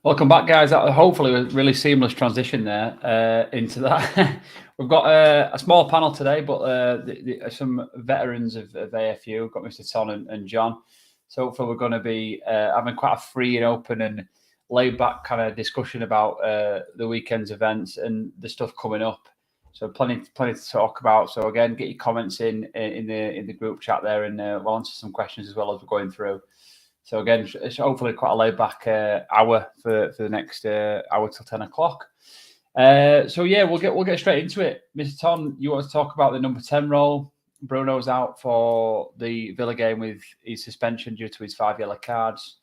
Welcome back, guys. Hopefully a really seamless transition there into that. We've got a small panel today, but some veterans of AFU. We've got Mr. Ton and John. So hopefully we're going to be having quite a free and open and laid-back kind of discussion about the weekend's events and the stuff coming up. So plenty to talk about. So again, get your comments in the group chat there, and we'll answer some questions as well as we're going through. So again, it's hopefully quite a laid-back hour for the next hour till 10 o'clock. So yeah, we'll get straight into it. Mr. Tom, you want to talk about the number 10 role? Bruno's out for the Villa game with his suspension due to his 5 yellow cards.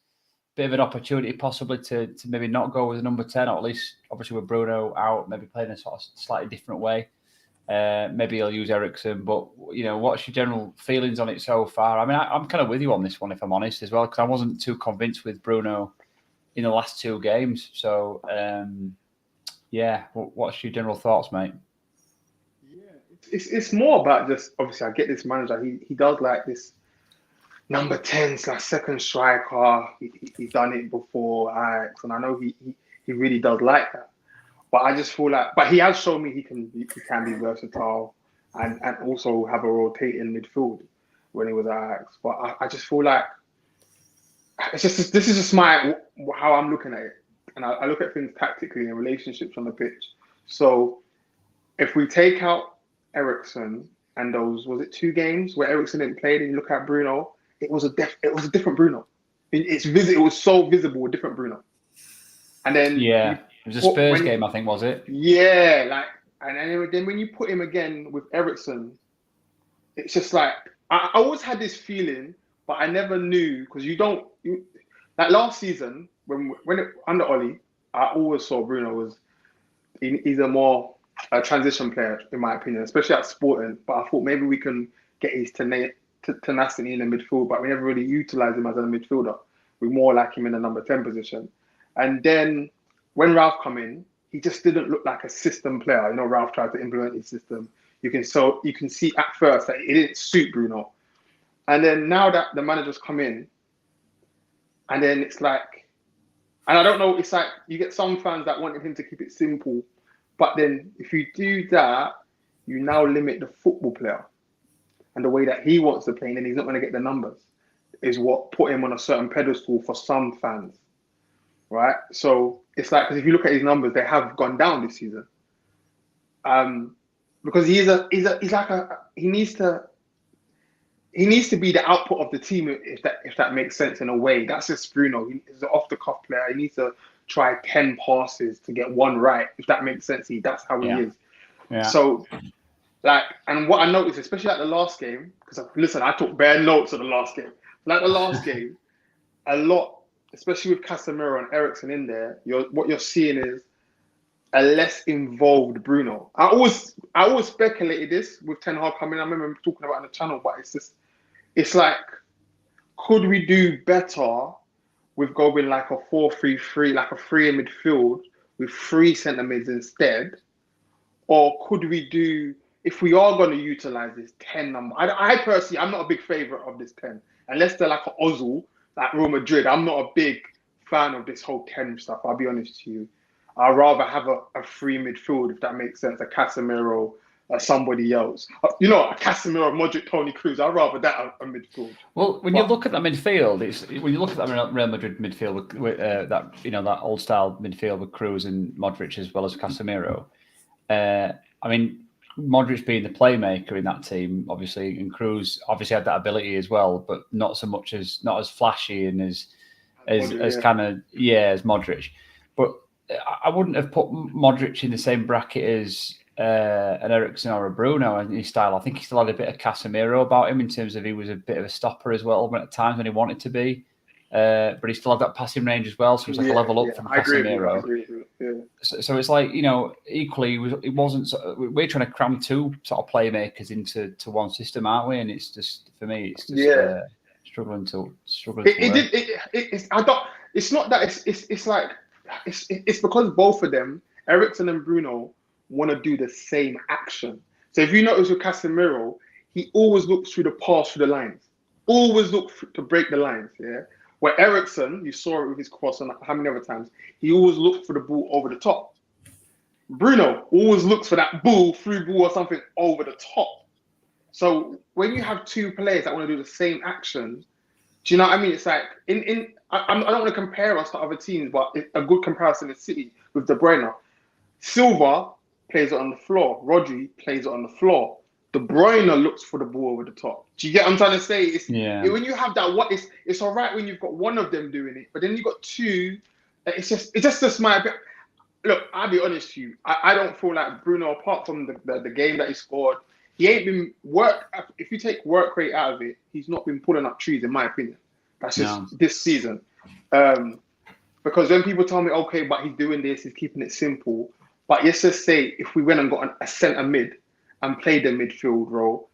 Bit of an opportunity possibly to maybe not go with a number 10, or at least obviously with Bruno out, maybe playing a sort of slightly different way. Maybe he'll use Eriksen, but what's your general feelings on it so far? I mean, I'm kind of with you on this one, if I'm honest, as well, because I wasn't too convinced with Bruno in the last 2 games. So, what's your general thoughts, mate? Yeah, it's more about just, obviously, I get this manager. He does like this number 10 / second striker. He's done it before, and I know he really does like that. But I just feel like, but he has shown me he can be versatile and also have a rotating midfield when he was at Ajax. But I just feel like this is just how I'm looking at it, and I look at things tactically and relationships on the pitch. So if we take out Eriksen and those, was it 2 games where Eriksen didn't play, and you look at Bruno, it was a different Bruno. It was so visible, a different Bruno. And then it was a Spurs game, I think, was it? Yeah, and then when you put him again with Eriksen, it's just like I always had this feeling, but I never knew, because like last season when under Oli, I always saw Bruno he's a more transition player in my opinion, especially at Sporting. But I thought maybe we can get his tenacity in the midfield, but we never really utilised him as a midfielder. We more like him in the number 10 position, and then when Ralph come in, he just didn't look like a system player. Ralph tried to implement his system. You can see at first that it didn't suit Bruno. And then now that the manager's come in, and then it's like, and I don't know, it's like you get some fans that wanted him to keep it simple, but then if you do that, you now limit the football player and the way that he wants to play, and then he's not going to get the numbers, is what put him on a certain pedestal for some fans. Right, so it's like, because if you look at his numbers, they have gone down this season. Because he needs to be the output of the team, if that makes sense in a way. That's just Bruno. He's an off the cuff player. He needs to try 10 passes to get 1 right, if that makes sense. That's how he is. Yeah. So, and what I noticed, especially at the last game, because listen, I took bare notes of the last game. Like the last game, a lot. Especially with Casemiro and Eriksen in there, what you're seeing is a less involved Bruno. I always speculated this with Ten Hag coming. I remember talking about it on the channel, but it's like, could we do better with going like a 4-3-3, like a 3 in midfield with 3 centre mids instead? Or could we do, if we are going to utilise this 10 number? I personally, I'm not a big favourite of this 10, unless they're like an Ozil, like Real Madrid. I'm not a big fan of this whole 10 stuff, I'll be honest to you. I'd rather have a 3 midfield, if that makes sense, a Casemiro, somebody else. A Casemiro, Modric, Toni Kroos. I'd rather that a midfield. Well, when you look at that midfield, when you look at that Real Madrid midfield with that old style midfield with Kroos and Modric as well as Casemiro. I mean, Modric being the playmaker in that team, obviously, and Kroos obviously had that ability as well, but not as flashy and as Modric. But I wouldn't have put Modric in the same bracket as an Eriksen or a Bruno in his style. I think he still had a bit of Casemiro about him in terms of he was a bit of a stopper as well at times when he wanted to be. But he still had that passing range as well, so it was like a level up from Casemiro. I agree. Yeah. So it's like, equally, it wasn't. We're trying to cram 2 sort of playmakers into one system, aren't we? And it's just, for me, it's just struggling to work. It's not that. It's like it's because both of them, Eriksen and Bruno, want to do the same action. So if you notice with Casemiro, he always looks through the pass through the lines. Always look to break the lines, yeah? Where Eriksen, you saw it with his cross and how many other times, he always looked for the ball over the top. Bruno always looks for that through ball or something over the top. So when you have two players that want to do the same action, do you know what I mean? It's like, I don't want to compare us to other teams, but a good comparison is City with De Bruyne. Silva plays it on the floor. Rodri plays it on the floor. De Bruyne looks for the ball over the top. Do you get what I'm trying to say? When you have that, it's all right when you've got one of them doing it, but then you've got two. It's just my. Look, I'll be honest with you. I don't feel like Bruno, apart from the game that he scored, he ain't been if you take work rate out of it, he's not been pulling up trees, in my opinion. That's just this season. Because when people tell me, okay, but he's doing this, he's keeping it simple. But let's just say if we went and got a centre mid and played the midfield role,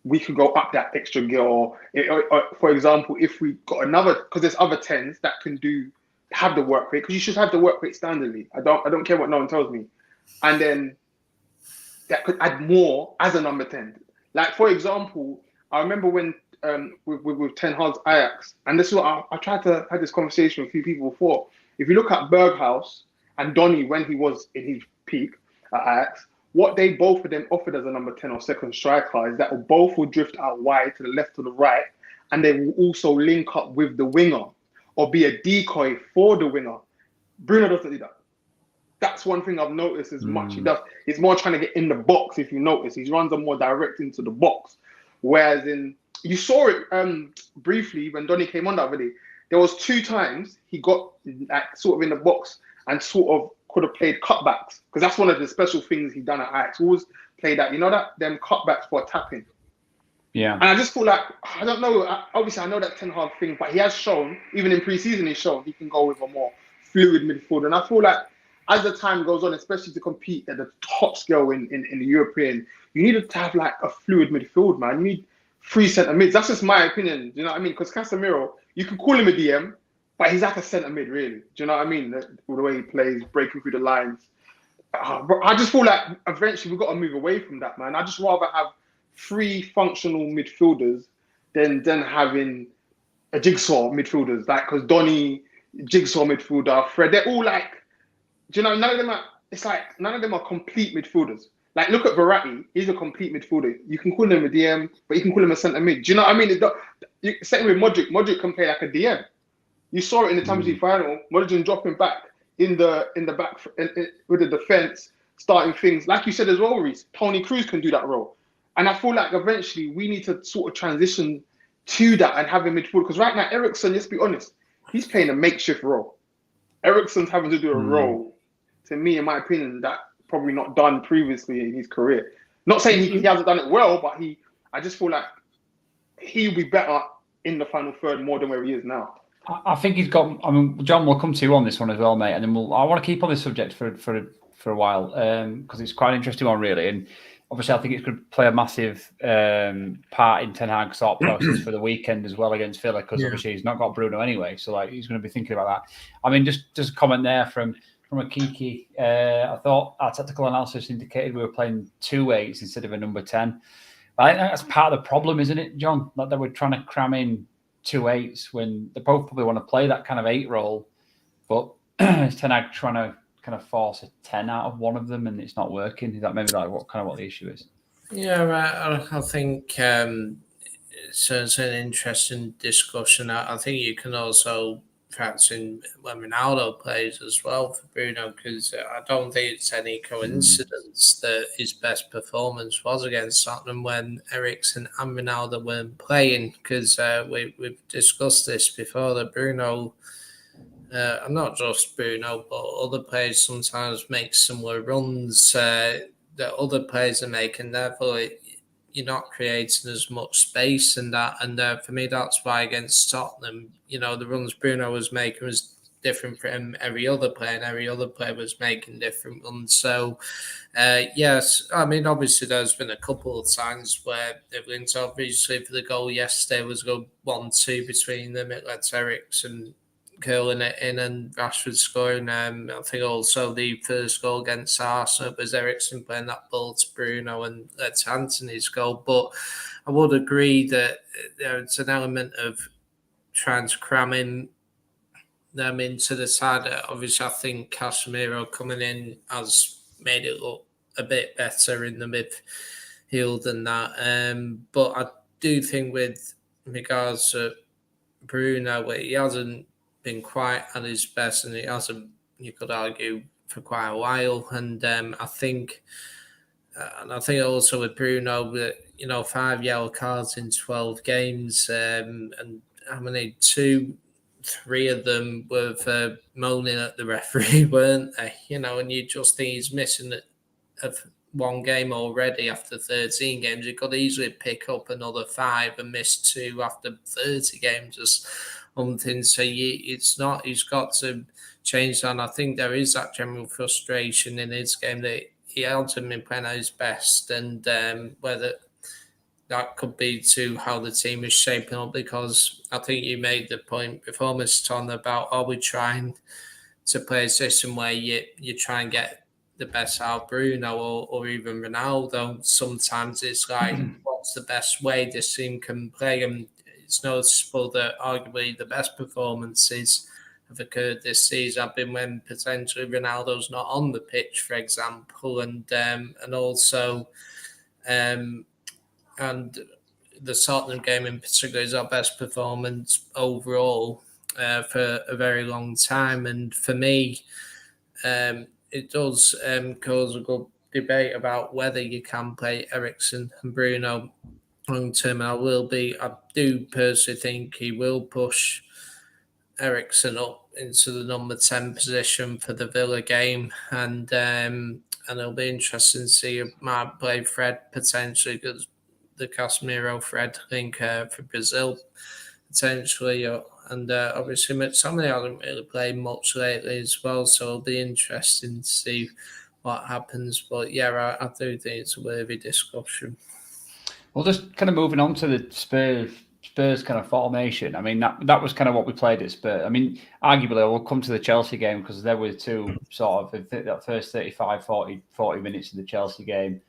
we could go up that extra gear. Or for example, if we got another, because there's other 10s that can have the work rate, because you should have the work rate standardly. I don't care what no one tells me. And then that could add more as a number 10. Like, for example, I remember when with Ten Hag's Ajax, and this is what I tried to have this conversation with a few people before. If you look at Berghaus and Donny when he was in his peak at Ajax, what they both of them offered as a number 10 or second striker is that both will drift out wide to the left or the right, and they will also link up with the winger or be a decoy for the winger. Bruno doesn't do that. That's one thing I've noticed as much he does. He's more trying to get in the box, if you notice. His runs are more direct into the box. Whereas you saw it briefly when Donny came on the other day. There was 2 times he got like sort of in the box and sort of could have played cutbacks. Because that's one of the special things he done at Ajax. Always play that, them cutbacks for tapping. Yeah. And I just feel like, I don't know, obviously I know that Ten Hag thing, but he has shown, even in pre-season he's shown, he can go with a more fluid midfield. And I feel like as the time goes on, especially to compete at the top scale in the European, you need to have like a fluid midfield, man. You need 3 centre mids. That's just my opinion. Do you know what I mean? Because Casemiro, you can call him a DM, but he's like a centre mid, really. Do you know what I mean? The way he plays, breaking through the lines. But I just feel like eventually we've got to move away from that, man. I just rather have 3 functional midfielders than having a jigsaw midfielders. Like, because Donny, jigsaw midfielder, Fred, they're all like, do you know, none of them are complete midfielders. Like, look at Verratti, he's a complete midfielder. You can call him a DM, but you can call him a centre mid. Do you know what I mean? Same with Modric. Modric can play like a DM. You saw it in the Champions League final. Modric dropping back in the back with the defence, starting things. Like you said as well, Reece, Toni Kroos can do that role. And I feel like eventually we need to sort of transition to that and have a midfield. Because right now, Eriksen, let's be honest, he's playing a makeshift role. Eriksen's having to do a role, to me, in my opinion, that probably not done previously in his career. Not saying he hasn't done it well, but I just feel like he'll be better in the final third more than where he is now. I think he's got. I mean, John, we'll come to you on this one as well, mate, and then I want to keep on this subject for a while because it's quite an interesting one, really. And obviously, I think it's going to play a massive part in Ten Hag's thought process for the weekend as well against Villa, because obviously he's not got Bruno anyway, so like he's going to be thinking about that. I mean, just a comment there from a Kiki. I thought our tactical analysis indicated we were playing 2 8s instead of a number 10. I think that's part of the problem, isn't it, John? Like that we're trying to cram in 2 8s when they both probably want to play that kind of 8 role, but is Ten Hag trying to kind of force a 10 out of one of them and it's not working? Is that maybe like what the issue is? Yeah, right. I think it's an interesting discussion. I think you can also factor in when Ronaldo plays as well for Bruno, because I don't think it's any coincidence that his best performance was against Tottenham when Eriksen and Ronaldo weren't playing, because we've discussed this before, that Bruno, and not just Bruno, but other players sometimes make similar runs that other players are making. Therefore, you're not creating as much space and that. And for me, that's why against Tottenham, the runs Bruno was making was different from every other player, and every other player was making different runs. So, yes, I mean, obviously there's been a couple of times where they've linked. Obviously, for the goal yesterday was a 1-2 between them. It lets Eriksen curling it in and Rashford scoring. I think also the first goal against Arsenal was Eriksen playing that ball to Bruno and that's Anthony's goal. But I would agree that there's an element of trying to cram them into the side. Obviously, I think Casemiro coming in has made it look a bit better in the midfield than that. But I do think with regards to Bruno, he hasn't been quite at his best, and he hasn't, you could argue, for quite a while. And I think also with Bruno, that 5 yellow cards in 12 games, and how many 3 of them were for moaning at the referee, weren't they? And you just think he's missing one game already after 13 games. He could easily pick up another 5 and miss 2 after 30 games or something. So it's not. He's got to change that. And I think there is that general frustration in his game that he hasn't been playing at his best, and whether that could be to how the team is shaping up, because I think you made the point before, Mr. Ton, about are we trying to play a system where you try and get the best out of Bruno or even Ronaldo. Sometimes it's like, what's the best way this team can play? And it's noticeable that arguably the best performances have occurred this season have been when potentially Ronaldo's not on the pitch, for example, and also and the Tottenham game in particular is our best performance overall for a very long time. And for me, it does cause a good debate about whether you can play Eriksen and Bruno long term. I do personally think he will push Eriksen up into the number 10 position for the Villa game, and it'll be interesting to see if might play Fred potentially, because the Casemiro Fred link for Brazil potentially, and obviously McTominay hasn't really played much lately as well, so it'll be interesting to see what happens. But yeah, I do think it's a worthy discussion. Well, just kind of moving on to the Spurs kind of formation. I mean, that was kind of what we played at Spurs. I mean, arguably, we'll come to the Chelsea game because there were 2 sort of that first 35, 40 minutes of the Chelsea game.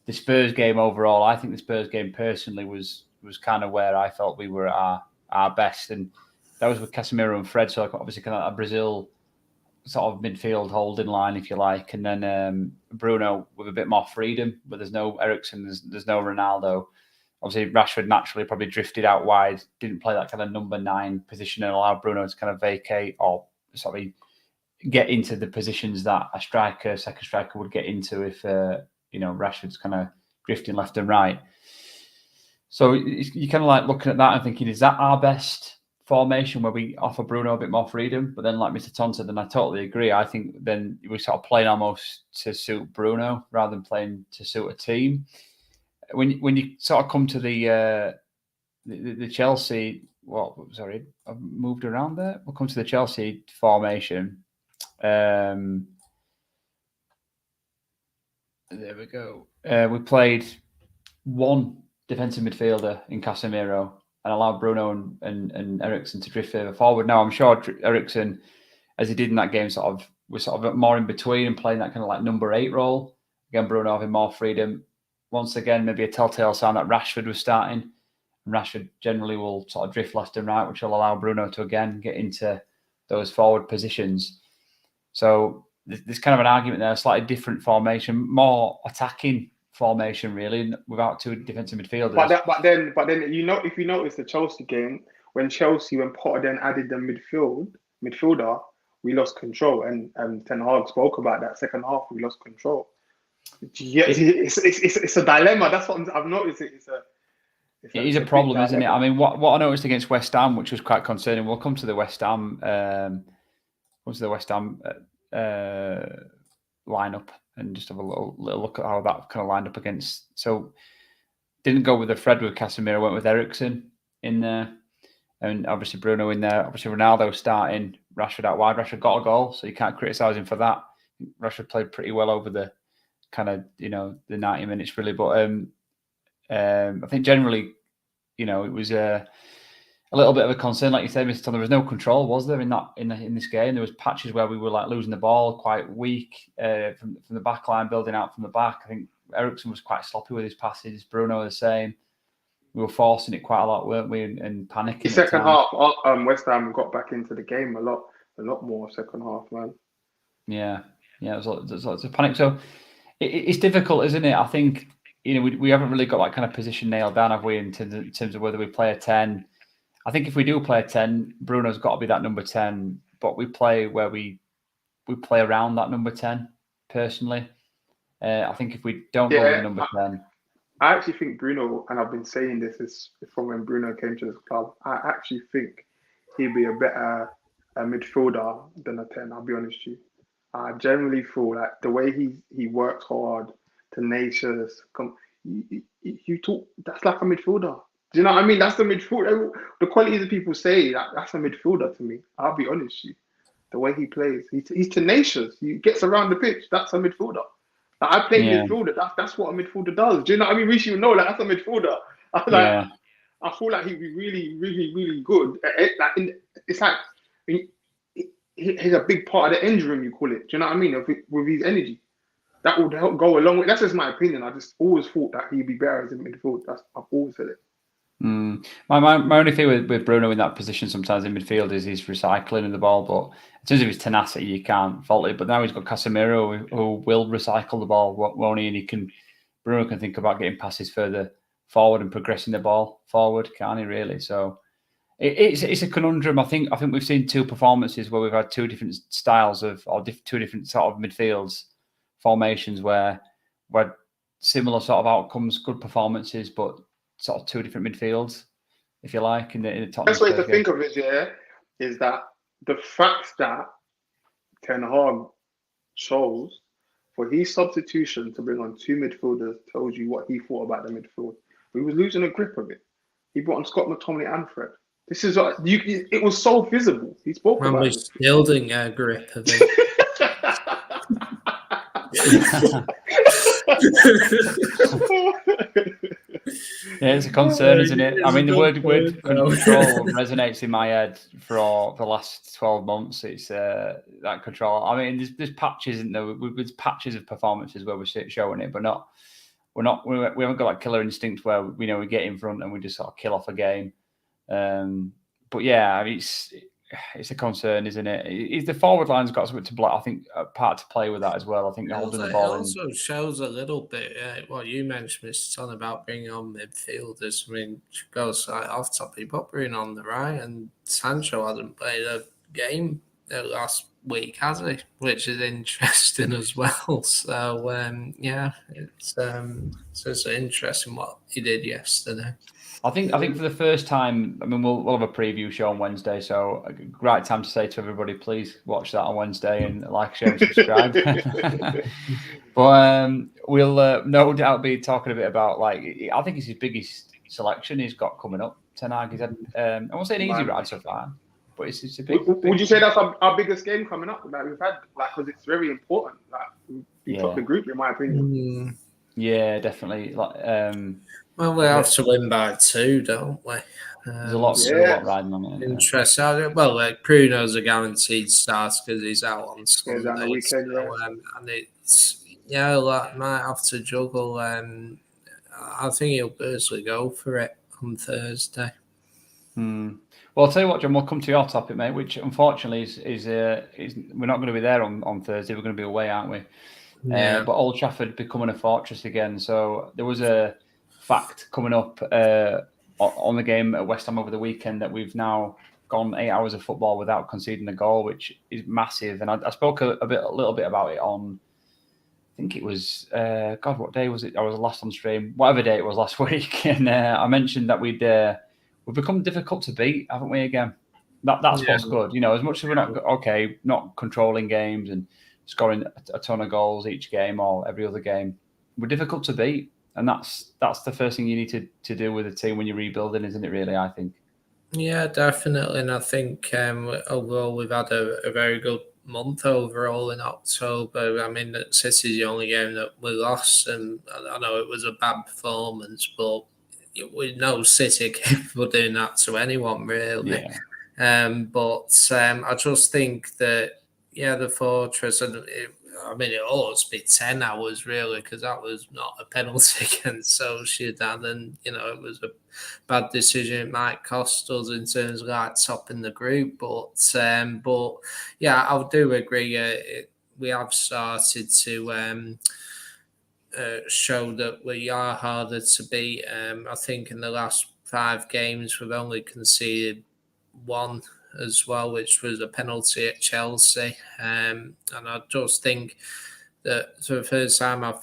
The Spurs game overall, I think the Spurs game personally was kind of where I felt we were at our best, and that was with Casemiro and Fred. So obviously kind of a Brazil sort of midfield holding line, if you like, and then Bruno with a bit more freedom, but there's no Eriksen, there's no Ronaldo. Obviously, Rashford naturally probably drifted out wide, didn't play that kind of number 9 position, and allowed Bruno to kind of vacate or sort of get into the positions that a second striker would get into if Rashford's kind of drifting left and right. So you're kind of like looking at that and thinking, is that our best formation where we offer Bruno a bit more freedom? But then, like Mr. Ton said, and I totally agree, I think then we're sort of playing almost to suit Bruno rather than playing to suit a team. When you sort of come to the Chelsea, I've moved around there. We'll come to the Chelsea formation. There we go. We played 1 defensive midfielder in Casemiro and allowed Bruno and Eriksen to drift further forward. Now, I'm sure Eriksen, as he did in that game, was sort of more in between and playing that kind of like number 8 role. Again, Bruno having more freedom. Once again, maybe a telltale sign that Rashford was starting. And Rashford generally will sort of drift left and right, which will allow Bruno to again get into those forward positions. So there's kind of an argument there, a slightly different formation, more attacking formation, really, without 2 defensive midfielders. But then, if you notice the Chelsea game, when Potter then added the midfielder, we lost control, and Ten Hag spoke about that. Second half, we lost control. Yeah, it's a dilemma. That's what I've noticed. It is a problem, isn't it? I mean, what I noticed against West Ham, which was quite concerning. We'll come to the West Ham. Lineup and just have a little look at how that kind of lined up against. So didn't go with the Fred with Casemiro, went with Eriksen in there, and obviously Bruno in there. Obviously Ronaldo starting, Rashford out wide. Rashford got a goal, so you can't criticise him for that. Rashford played pretty well over the kind of the 90 minutes really, but I think generally it was a little bit of a concern, like you said, Mr. Tom. There was no control, was there, in this game? There was patches where we were like losing the ball, quite weak from the back line, building out from the back. I think Eriksen was quite sloppy with his passes. Bruno the same. we were forcing it quite a lot, weren't we, and panicking. The second half, West Ham got back into the game a lot more second half, man. Yeah, there's lots of panic. So it's difficult, isn't it? I think we haven't really got that kind of position nailed down, have we, in terms of whether we play a 10. I think if we do play a 10, Bruno's got to be that number 10. But we play where we play around that number 10. Personally, I think if we don't go with the number 10, I actually think Bruno, and I've been saying this from when Bruno came to this club, I actually think he'd be a better midfielder than a 10. I'll be honest with you. I generally feel like the way he works hard, tenacious. You talk, that's like a midfielder. Do you know what I mean? That's the midfielder. The qualities that people say, that's a midfielder to me. I'll be honest with you. The way he plays, he's tenacious. He gets around the pitch. That's a midfielder. Like, I played midfielder. That's what a midfielder does. Do you know what I mean? Rishi would know, like, that's a midfielder. I feel like he'd be really, really, really good. It's like he's a big part of the engine room, you call it. Do you know what I mean? With his energy, that would help go a long way. That's just my opinion. I just always thought that he'd be better as a midfield. I've always said it. My only thing with Bruno in that position sometimes in midfield is he's recycling of the ball, but in terms of his tenacity, you can't fault it. But now he's got Casemiro who will recycle the ball, won't he? And Bruno can think about getting passes further forward and progressing the ball forward, can't he? Really? So it's a conundrum. I think we've seen two performances where we've had two different styles two different sort of midfields formations where similar sort of outcomes, good performances, but sort of two different midfields, if you like, in the Tottenham. Best way to think of it, is that the fact that Ten Hag chose for his substitution to bring on two midfielders tells you what he thought about the midfield. He was losing a grip of it. He brought on Scott McTominay and Fred. This is it was so visible. He spoke about it. Building a grip of it. Yeah, it's a concern, isn't it? I mean, the word control resonates in my head for the last 12 months. It's that control. I mean, there's patches, isn't there? There's patches of performances where we're showing it, but we haven't got that killer instinct where we get in front and we just sort of kill off a game. But yeah, I mean, it's a concern, isn't it? The forward line's got something to I think a part to play with that as well. I think holding the ball. It also shows a little bit what you mentioned, Mr. Son, about bringing on midfielders. I mean, goes off top. He put Bruno on the right, and Sancho hasn't played a game last week, has he? Which is interesting as well. So it's interesting what he did yesterday. I think for the first time, I mean, we'll have a preview show on Wednesday, so a great time to say to everybody, please watch that on Wednesday and like, share, and subscribe. But we'll no doubt be talking a bit about, like, I think it's his biggest selection he's got coming up. Ten Hag, he's had, I won't say an easy ride so far, but it's a big. Would you say that's our biggest game coming up that we've had? Like, because it's very important. Like, we top the group, in my opinion. Yeah, definitely. Like, well, we have to win by 2, don't we? There's a lot riding on it. Interesting. Well, like, Bruno's a guaranteed start because he's out on Sunday. On the weekend, and it's like, might have to juggle. I think he'll personally go for it on Thursday. Well, I'll tell you what, John. We'll come to your topic, mate. Which unfortunately is we're not going to be there on Thursday. We're going to be away, aren't we? Yeah. But Old Trafford becoming a fortress again. So there was a fact coming up on the game at West Ham over the weekend that we've now gone 8 hours of football without conceding a goal, which is massive. And I spoke a little bit about it on, I think it was, what day was it? I was last on stream, whatever day it was last week. And I mentioned that we've become difficult to beat, haven't we, again? That's what's good. As much as we're not controlling games and scoring a ton of goals each game or every other game, we're difficult to beat. And that's the first thing you need to do with a team when you're rebuilding, isn't it, really, I think? Yeah, definitely. And I think overall we've had a very good month overall in October. I mean, City's the only game that we lost, and I know it was a bad performance, but we know City are capable of doing that to anyone, really. Yeah. But I just think that, the fortress, and I mean, it ought to be 10 hours, really, because that was not a penalty against Sociedad. And, it was a bad decision. It might cost us in terms of like topping the group. But yeah, I do agree. We have started to show that we are harder to beat. I think in the last 5 games, we've only conceded 1 as well, which was a penalty at Chelsea. And I just think that for the first time, I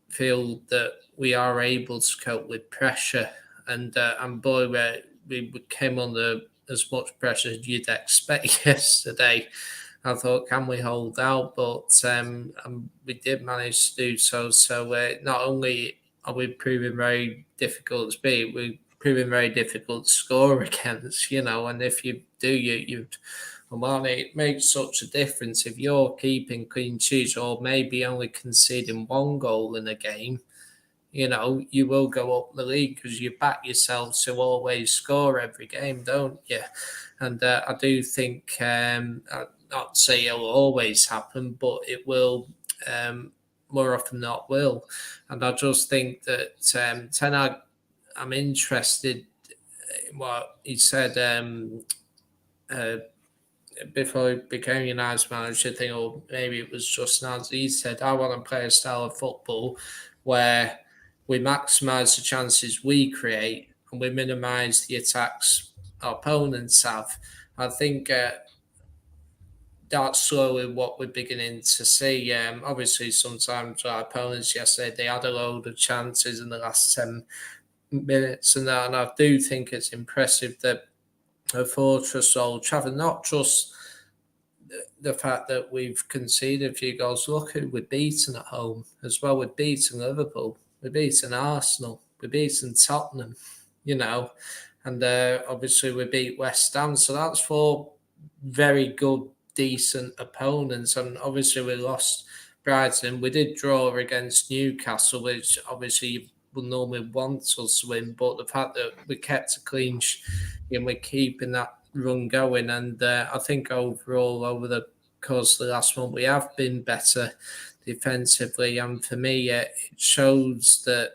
feel that we are able to cope with pressure. And boy, we came under as much pressure as you'd expect yesterday. I thought, can we hold out? But we did manage to do so. So not only are we proving very difficult to beat, we're proving very difficult to score against, and if you do, it makes such a difference. If you're keeping clean sheets or maybe only conceding 1 goal in a game, you will go up the league because you back yourself to always score every game, don't you? And I do think, not to say it'll always happen, but it will, more often than not will. And I just think that Ten Hag, I'm interested in what he said before he became United's manager thing, or maybe it was just now. He said, I want to play a style of football where we maximise the chances we create and we minimise the attacks our opponents have. I think that's slowly what we're beginning to see. Obviously, sometimes our opponents yesterday, they had a load of chances in the last 10 minutes and that, and I do think it's impressive that a fortress Old Trafford, not just the fact that we've conceded a few goals. Look who we're beaten at home as well. We're beaten Liverpool, we're beaten Arsenal, we're beaten Tottenham, and obviously we beat West Ham. So that's 4 very good, decent opponents. And obviously we lost Brighton. We did draw against Newcastle, which obviously you would normally want us to win. But the fact that we kept a clean sheet and we're keeping that run going. And I think overall, over the course of the last month, we have been better defensively. And for me, it shows that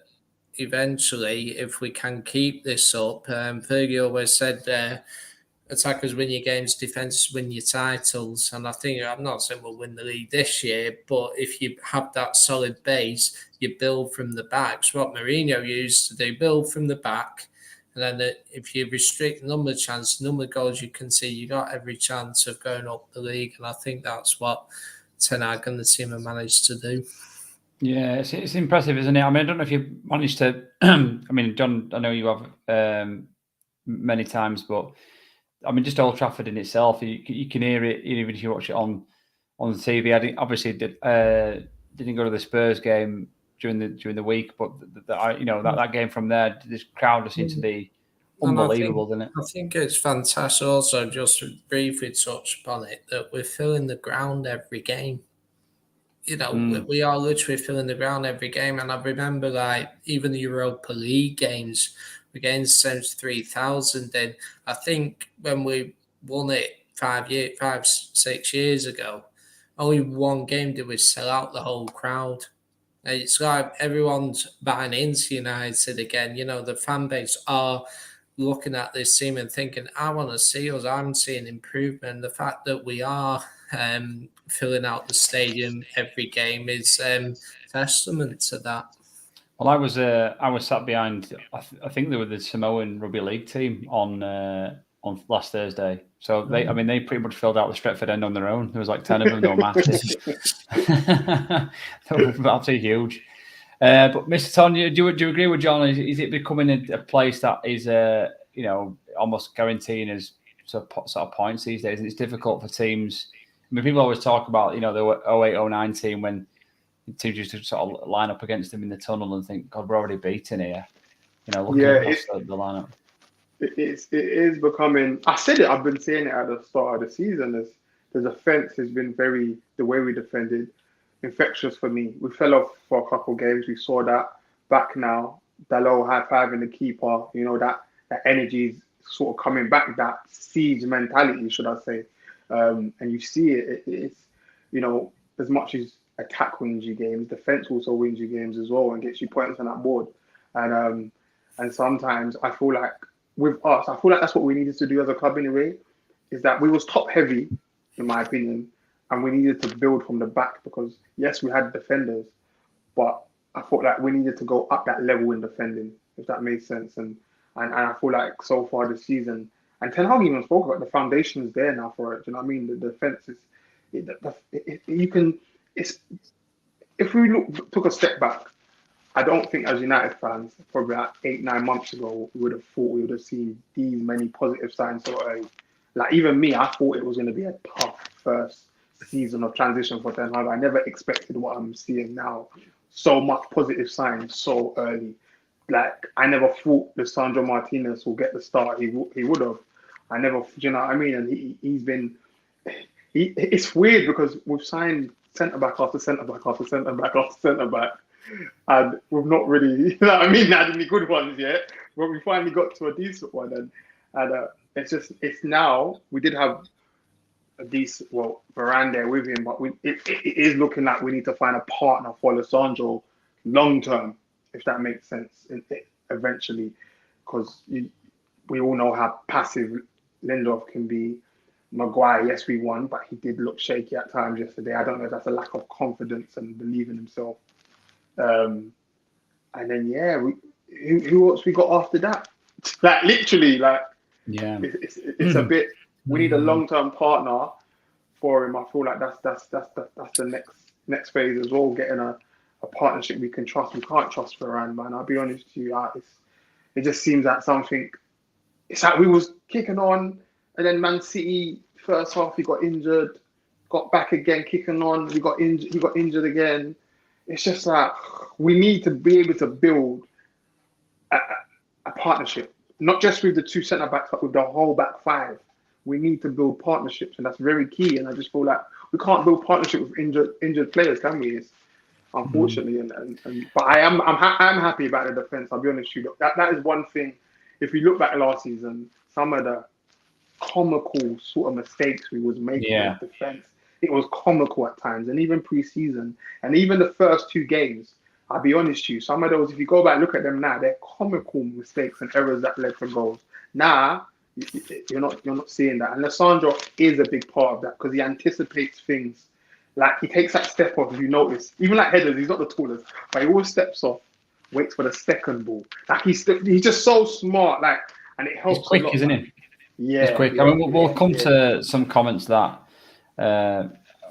eventually, if we can keep this up, Fergie always said, attackers win your games, defense win your titles. And I think, I'm not saying we'll win the league this year, but if you have that solid base, you build from the back. It's what Mourinho used to do, build from the back. And then if you restrict the number of chances, the number of goals you can see, you got every chance of going up the league. And I think that's what Ten Hag and the team have managed to do. Yeah, it's impressive, isn't it? I mean, I don't know if you managed to. I mean, John, I know you have many times, but I mean, just Old Trafford in itself, you can hear it even if you watch it on the TV. Obviously didn't go to the Spurs game during the week, but that game from there, this crowd just seems to be unbelievable, doesn't it? I think it's fantastic. Also, just to briefly touch upon it, that we're filling the ground every game. We are literally filling the ground every game. And I remember, even the Europa League games, we gained 73,000. And I think when we won it 6 years ago, only 1 game did we sell out the whole crowd. It's like everyone's buying into United again. The fan base are looking at this team and thinking, I want to see us. I'm seeing improvement. The fact that we are filling out the stadium every game is testament to that. Well, I was sat behind. I think they were the Samoan rugby league team on last Thursday. So they pretty much filled out the Stretford end on their own. There was like 10 of them. They were massive. They were absolutely huge. But Mr. Ton, do you agree with John? Is it becoming a place that is almost guaranteeing us sort of points these days? And it's difficult for teams. I mean, people always talk about the 08-09 team when teams used to sort of line up against them in the tunnel and think, God, we're already beaten here. Looking across the lineup. It is becoming. I said it. I've been saying it at the start of the season. The defense has been the way we defended, infectious for me. We fell off for a couple of games. We saw that back now. Dalot high-fiving the keeper. That energy is sort of coming back. That siege mentality, should I say? And you see it. It's as much as attack wins you games. Defense also wins you games as well and gets you points on that board. And sometimes I feel like with us, I feel like that's what we needed to do as a club anyway, is that we was top heavy, in my opinion, and we needed to build from the back because yes, we had defenders, but I thought like we needed to go up that level in defending, if that makes sense. And I feel like so far this season, and Ten Hag even spoke about the foundation's there now for it. Do you know what I mean? The defense is, you can. It's if we took a step back, I don't think as United fans, probably like 8-9 months ago, we would have thought we would have seen these many positive signs so early. Like even me, I thought it was going to be a tough first season of transition for Ten Hag. I never expected what I'm seeing now. So much positive signs so early. Like I never thought Lisandro Martinez will get the start. He would have. I never, you know what I mean? And he's been. It's weird because we've signed centre back after centre back after centre back after centre back, and we've not really, you know what I mean, had any good ones yet. But we finally got to a decent one, and it's now we did have a decent Varane there with him, but it is looking like we need to find a partner for Lisandro long term, if that makes sense. Eventually, because we all know how passive Lindelof can be. Maguire, yes, we won, but he did look shaky at times yesterday. I don't know if that's a lack of confidence and belief in himself. And then who else we got after that? Like literally, like it's a bit. We need a long-term partner for him. I feel like that's the next phase as well. Getting a partnership we can trust. We can't trust Varane, man. I'll be honest with you. It just seems like something. It's like we was kicking on. And then Man City, first half, he got injured, got back again, kicking on. He got injured again. It's just like we need to be able to build a partnership, not just with the two centre backs, but with the whole back five. We need to build partnerships, and that's very key. And I just feel like we can't build partnership with injured players, can we? Unfortunately, but I'm happy about the defense. I'll be honest with you. That is one thing. If you look back last season, some of the comical sort of mistakes we was making in defense. It was comical at times, and even pre-season, and even the first two games. I'll be honest with you, some of those, if you go back and look at them now, they're comical mistakes and errors that led to goals. Now you're not seeing that, and Lisandro is a big part of that because he anticipates things. Like he takes that step off. If you notice, even like headers, he's not the tallest, but he always steps off, waits for the second ball. Like he's just so smart. Like, and it helps. He's quick, a lot, isn't man. he? Yeah, it's quick. I mean, we'll come to some comments that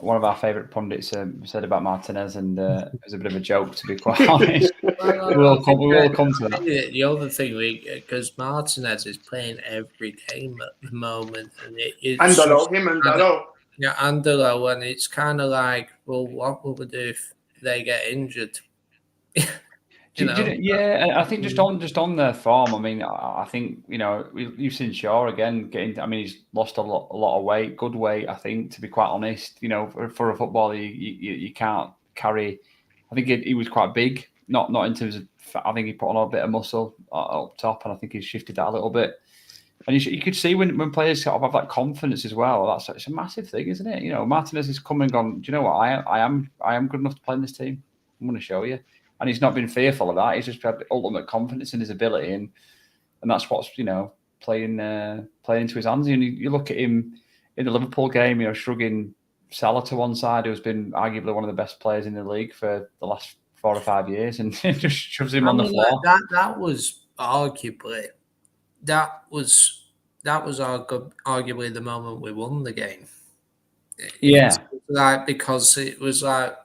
one of our favourite pundits said about Martinez, and it was a bit of a joke, to be quite honest. we will come to that. The other thing, because Martinez is playing every game at the moment, and Andalo. Yeah, Andalo, and it's kind of like, well, what will we do if they get injured? I think just on their form. I mean, I think you've seen Shaw again getting. I mean, he's lost a lot of weight, good weight. I think, to be quite honest, for a footballer, you can't carry. I think he was quite big, not in terms of. I think he put on a bit of muscle up top, and I think he's shifted that a little bit. And you could see when players sort of have that confidence as well. It's a massive thing, isn't it? Martinez is coming and gone. Do you know what? I am good enough to play in this team. I'm going to show you. And he's not been fearful of that. He's just had ultimate confidence in his ability, and that's what's playing into his hands. And you look at him in the Liverpool game, shrugging Salah to one side, who's been arguably one of the best players in the league for the last 4 or 5 years, and just shoves him on the floor. That was arguably arguably the moment we won the game. Because it was like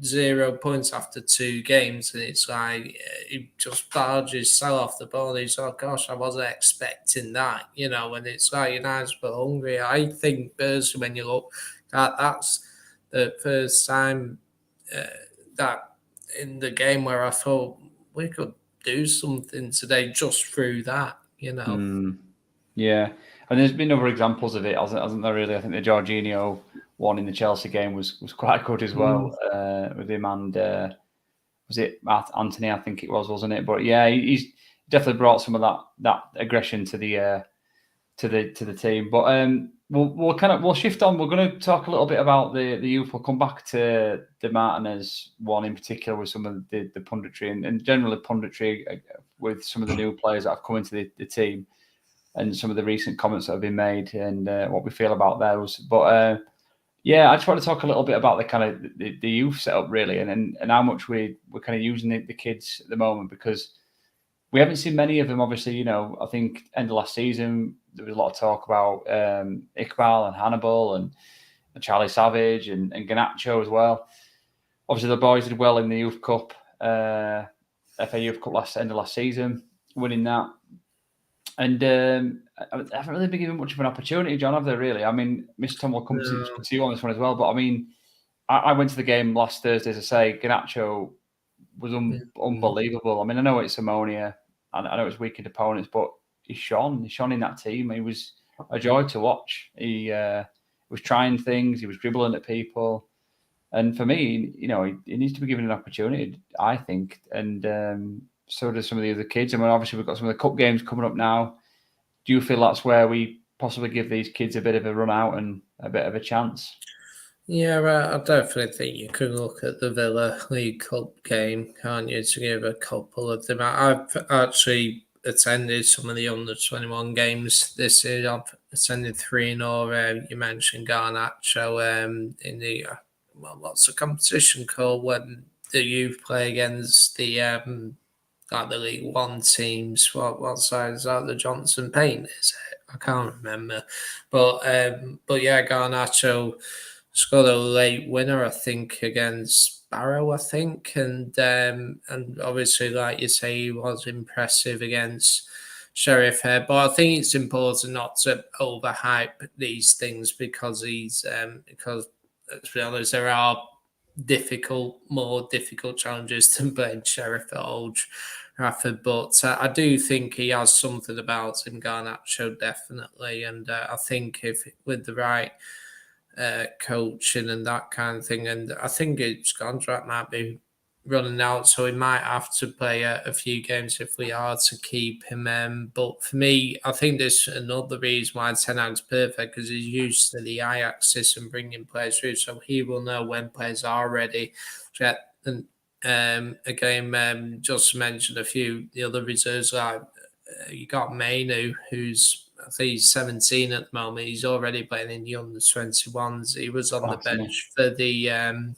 0 points after 2 games, and it's like he just barges Salah off the ball. He's like, gosh, I wasn't expecting that, and it's like United were hungry. I think personally, when you look at that's the first time that in the game where I thought we could do something today just through that, Yeah, and there's been other examples of it, hasn't there? Really, I think the Jorginho one in the Chelsea game was quite good as well, with him and was it Anthony? I think it was, wasn't it? But yeah, he's definitely brought some of that aggression to the team. But we'll shift on. We're going to talk a little bit about the youth. We'll come back to the Martinez one in particular with some of the punditry and generally punditry with some of the new players that have come into the team and some of the recent comments that have been made and what we feel about those. But yeah, I just want to talk a little bit about the kind of the youth setup really, and how much we're kind of using the kids at the moment, because we haven't seen many of them. Obviously, I think end of last season there was a lot of talk about Iqbal and Hannibal and Charlie Savage and Garnacho as well. Obviously, the boys did well in the Youth Cup, FA Youth Cup end of last season, winning that. And I haven't really been given much of an opportunity, John, have they really? I mean, Mr. Tom will come to you on this one as well. But I mean, I went to the game last Thursday, as I say. Garnacho was unbelievable. I mean, I know it's Ammonia, and I know it's weakened opponents, but he shone in that team. He was a joy to watch. He was trying things. He was dribbling at people. And for me, he needs to be given an opportunity, I think. And so do some of the other kids. I mean, obviously, we've got some of the cup games coming up now. Do you feel that's where we possibly give these kids a bit of a run out and a bit of a chance? Yeah, I definitely think you can look at the Villa League Cup game, can't you, to give a couple of them. I've actually attended some of the under-21 games this year. I've attended 3 in all. You mentioned Garnacho in the, what's the competition called when the youth play against the League One teams? What side is that? The Johnson Paint, is it? I can't remember. But yeah, Garnacho scored a late winner, I think, against Barrow, I think. And obviously, like you say, he was impressive against Sheriff here. But I think it's important not to overhype these things because because, let's be honest, there are more difficult challenges than playing Sheriff at Old Trafford. But I do think he has something about him, Garnacho, definitely. And I think if with the right coaching and that kind of thing, and I think his contract might be running out, so he might have to play a few games if we are to keep him. But for me, I think there's another reason why Ten Hag's perfect, because he's used to the Ajax system bringing players through, so he will know when players are ready. And again, just to mention a few the other reserves, like you got Mainu, who's I think he's 17 at the moment. He's already playing in the under-21s. He was on the bench for the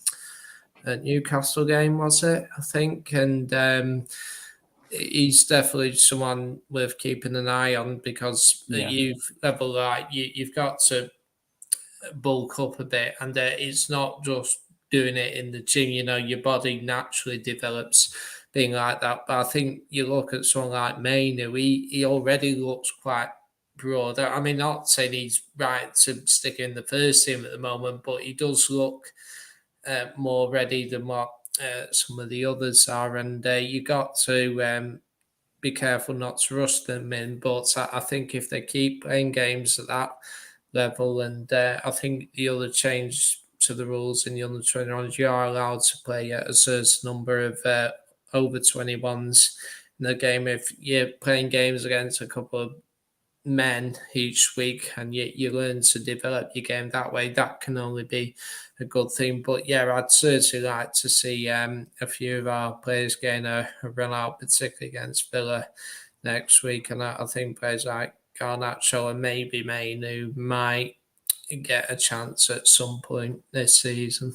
Newcastle game, was it? I think. And he's definitely someone worth keeping an eye on, because at youth level, you've got to bulk up a bit. And it's not just doing it in the gym. Your body naturally develops being like that. But I think you look at someone like Mainu, he already looks quite broad. I mean, not saying he's right to stick in the first team at the moment, but he does look more ready than what some of the others are. And you got to be careful not to rush them in. But I think if they keep playing games at that level, and I think the other change to the rules in the under-21s, you are allowed to play a certain number of over 21s in the game. If you're playing games against a couple of men each week and you learn to develop your game that way, that can only be a good thing. But yeah, I'd certainly like to see a few of our players getting a run out, particularly against Villa next week. And I think players like Garnacho and maybe Mainu might get a chance at some point this season.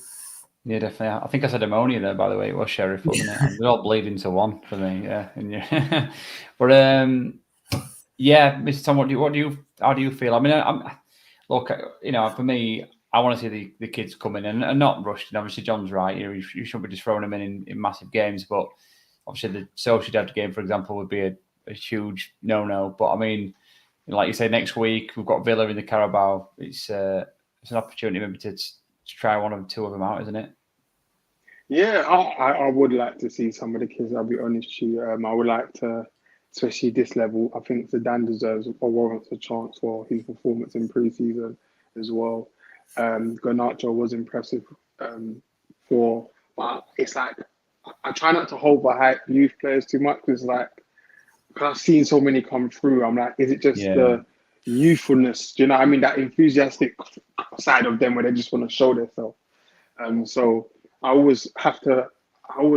Yeah, definitely. I think I said ammonia there, by the way. It was Sheriff, wasn't it? They're all bleeding to one for me. Yeah. But yeah, Mr. Tom, how do you feel? I mean, look, for me, I want to see the kids come in and not rushed. And obviously, John's right. You shouldn't be just throwing them in massive games. But obviously, the Sociedad game, for example, would be a huge no-no. But I mean, like you say, next week we've got Villa in the Carabao. It's an opportunity maybe to try one or two of them out, isn't it? Yeah, I would like to see some of the kids. I'll be honest with you. I would like to, especially this level. I think Zidane deserves or warrants a chance for his performance in pre-season as well. Garnacho was impressive but it's like I try not to overhype youth players too much, because I've seen so many come through. I'm like, is it just youthfulness. Do you know what I mean? That enthusiastic side of them where they just want to show themselves. So I always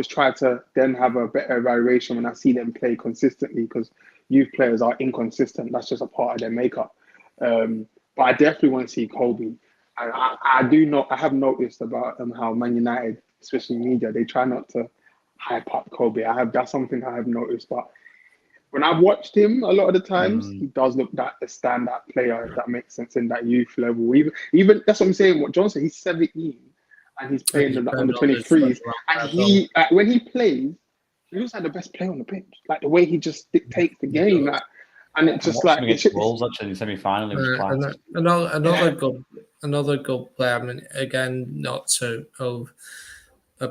try to then have a better evaluation when I see them play consistently, because youth players are inconsistent. That's just a part of their makeup. But I definitely want to see Kobe. I have noticed about how Man United, especially media, they try not to hype up Kobe. That's something I have noticed. But when I've watched him a lot of the times, he does look that a standout player, if that makes sense, in that youth level. Even that's what I'm saying. What John said, he's 17 and he's playing the under 23s, and when he plays, he looks like the best player on the pitch. Like the way he just dictates the game, and it's just like Wolves actually in the semi-final. It was class. Another good player. I mean, again, not to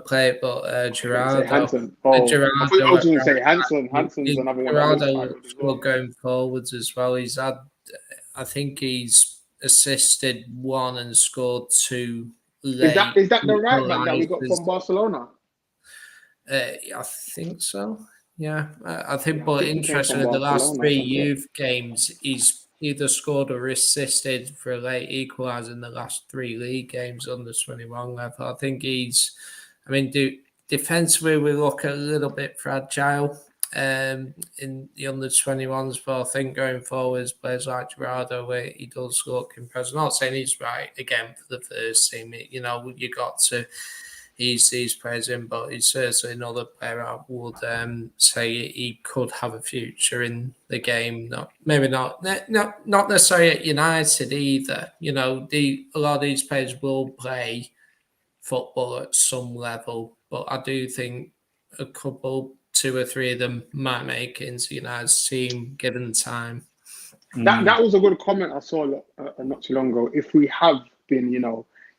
play it, but Gerardo. Hansen. I was going to say Hansen. Hansen's another one. Gerardo going forwards as well. He's had, I think he's assisted 1 and scored 2. Is that the right back that we got from Barcelona? I think so. Yeah, I think. But interesting, in the last 3 youth games, he's either scored or assisted for a late equaliser in the last 3 league games on the 21 level. I think he's. I mean, defensively we look a little bit fragile in the under 21s, but I think going forwards, players like Gerardo, where he does look impressive. I'm not saying he's right again for the first team. You got to ease these players in, but he's certainly another player I would say he could have a future in the game. Not necessarily at United either. A lot of these players will play football at some level, but I do think a couple, 2 or 3 of them might make it into United's team given time. That was a good comment I saw not too long ago. If we have been,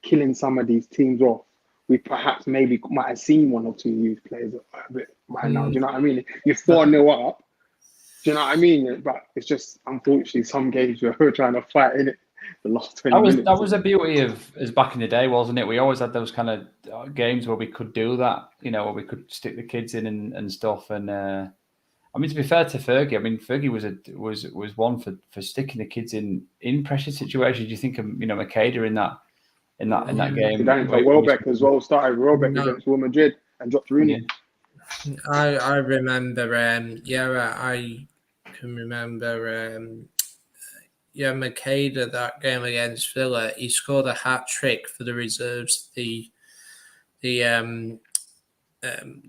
killing some of these teams off, we perhaps maybe might have seen 1 or 2 youth players a bit by now. Do you know what I mean? You're 4-0 up. Do you know what I mean? But it's just, unfortunately, some games we're trying to fight in it. The last 20 minutes. That was the beauty of us back in the day, wasn't it? We always had those kind of games where we could do that, where we could stick the kids in and stuff. And I mean, to be fair to Fergie, I mean, Fergie was one for sticking the kids in pressure situations. You think of Makeda in that game. Welbeck as well started Welbeck against Real Madrid and dropped Rooney. Yeah. I remember. I can remember. Makeda, that game against Villa, he scored a hat trick for the reserves the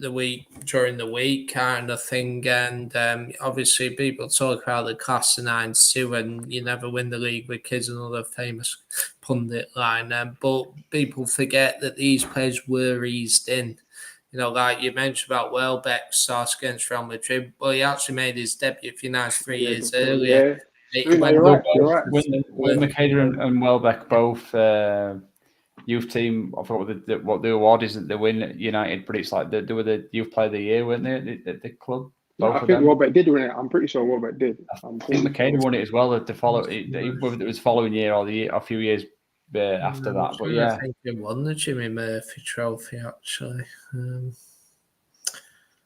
week during the week kind of thing, and obviously people talk about the class of 92 and you never win the league with kids, another famous pundit line, but people forget that these players were eased in. Like you mentioned about Welbeck starts against Real Madrid, but he actually made his debut for United 3 years earlier. Yeah. You're right. When Makeda and Welbeck both youth team, I forgot what the award is that they win at United, but it's like they were the youth player of the year, weren't they, at the club? I think Welbeck did win it. I'm pretty sure Welbeck did. I think Makeda won it as well. Whether it was following year or a few years after that. But yeah, I think he won the Jimmy Murphy Trophy actually.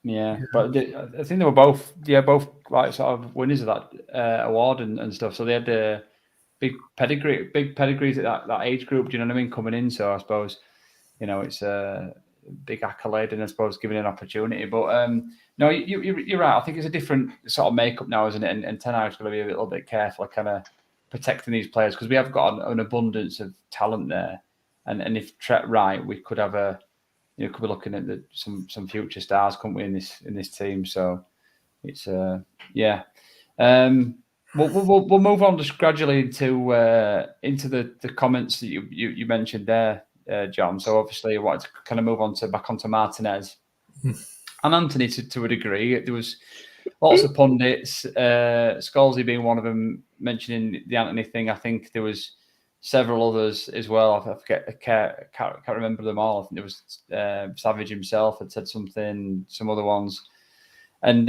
Yeah, but I think they were both like sort of winners of that award and stuff. So they had big pedigrees at that age group. Do you know what I mean? Coming in, so I suppose it's a big accolade and I suppose giving an opportunity. But no, you're right. I think it's a different sort of makeup now, isn't it? And Ten Hag's going to be a little bit careful, kind of protecting these players because we have got an abundance of talent there. And if Tret right, we could have could be looking at some future stars, couldn't we, in this team? So it's yeah. We'll move on just gradually into the comments that you mentioned there, John. So obviously, I wanted to kind of move on back onto Martinez and Anthony to a degree. There was lots of pundits, Scalzi being one of them, mentioning the Anthony thing. I think there was several others as well. I can't remember them all. I think there was Savage himself had said something, some other ones. And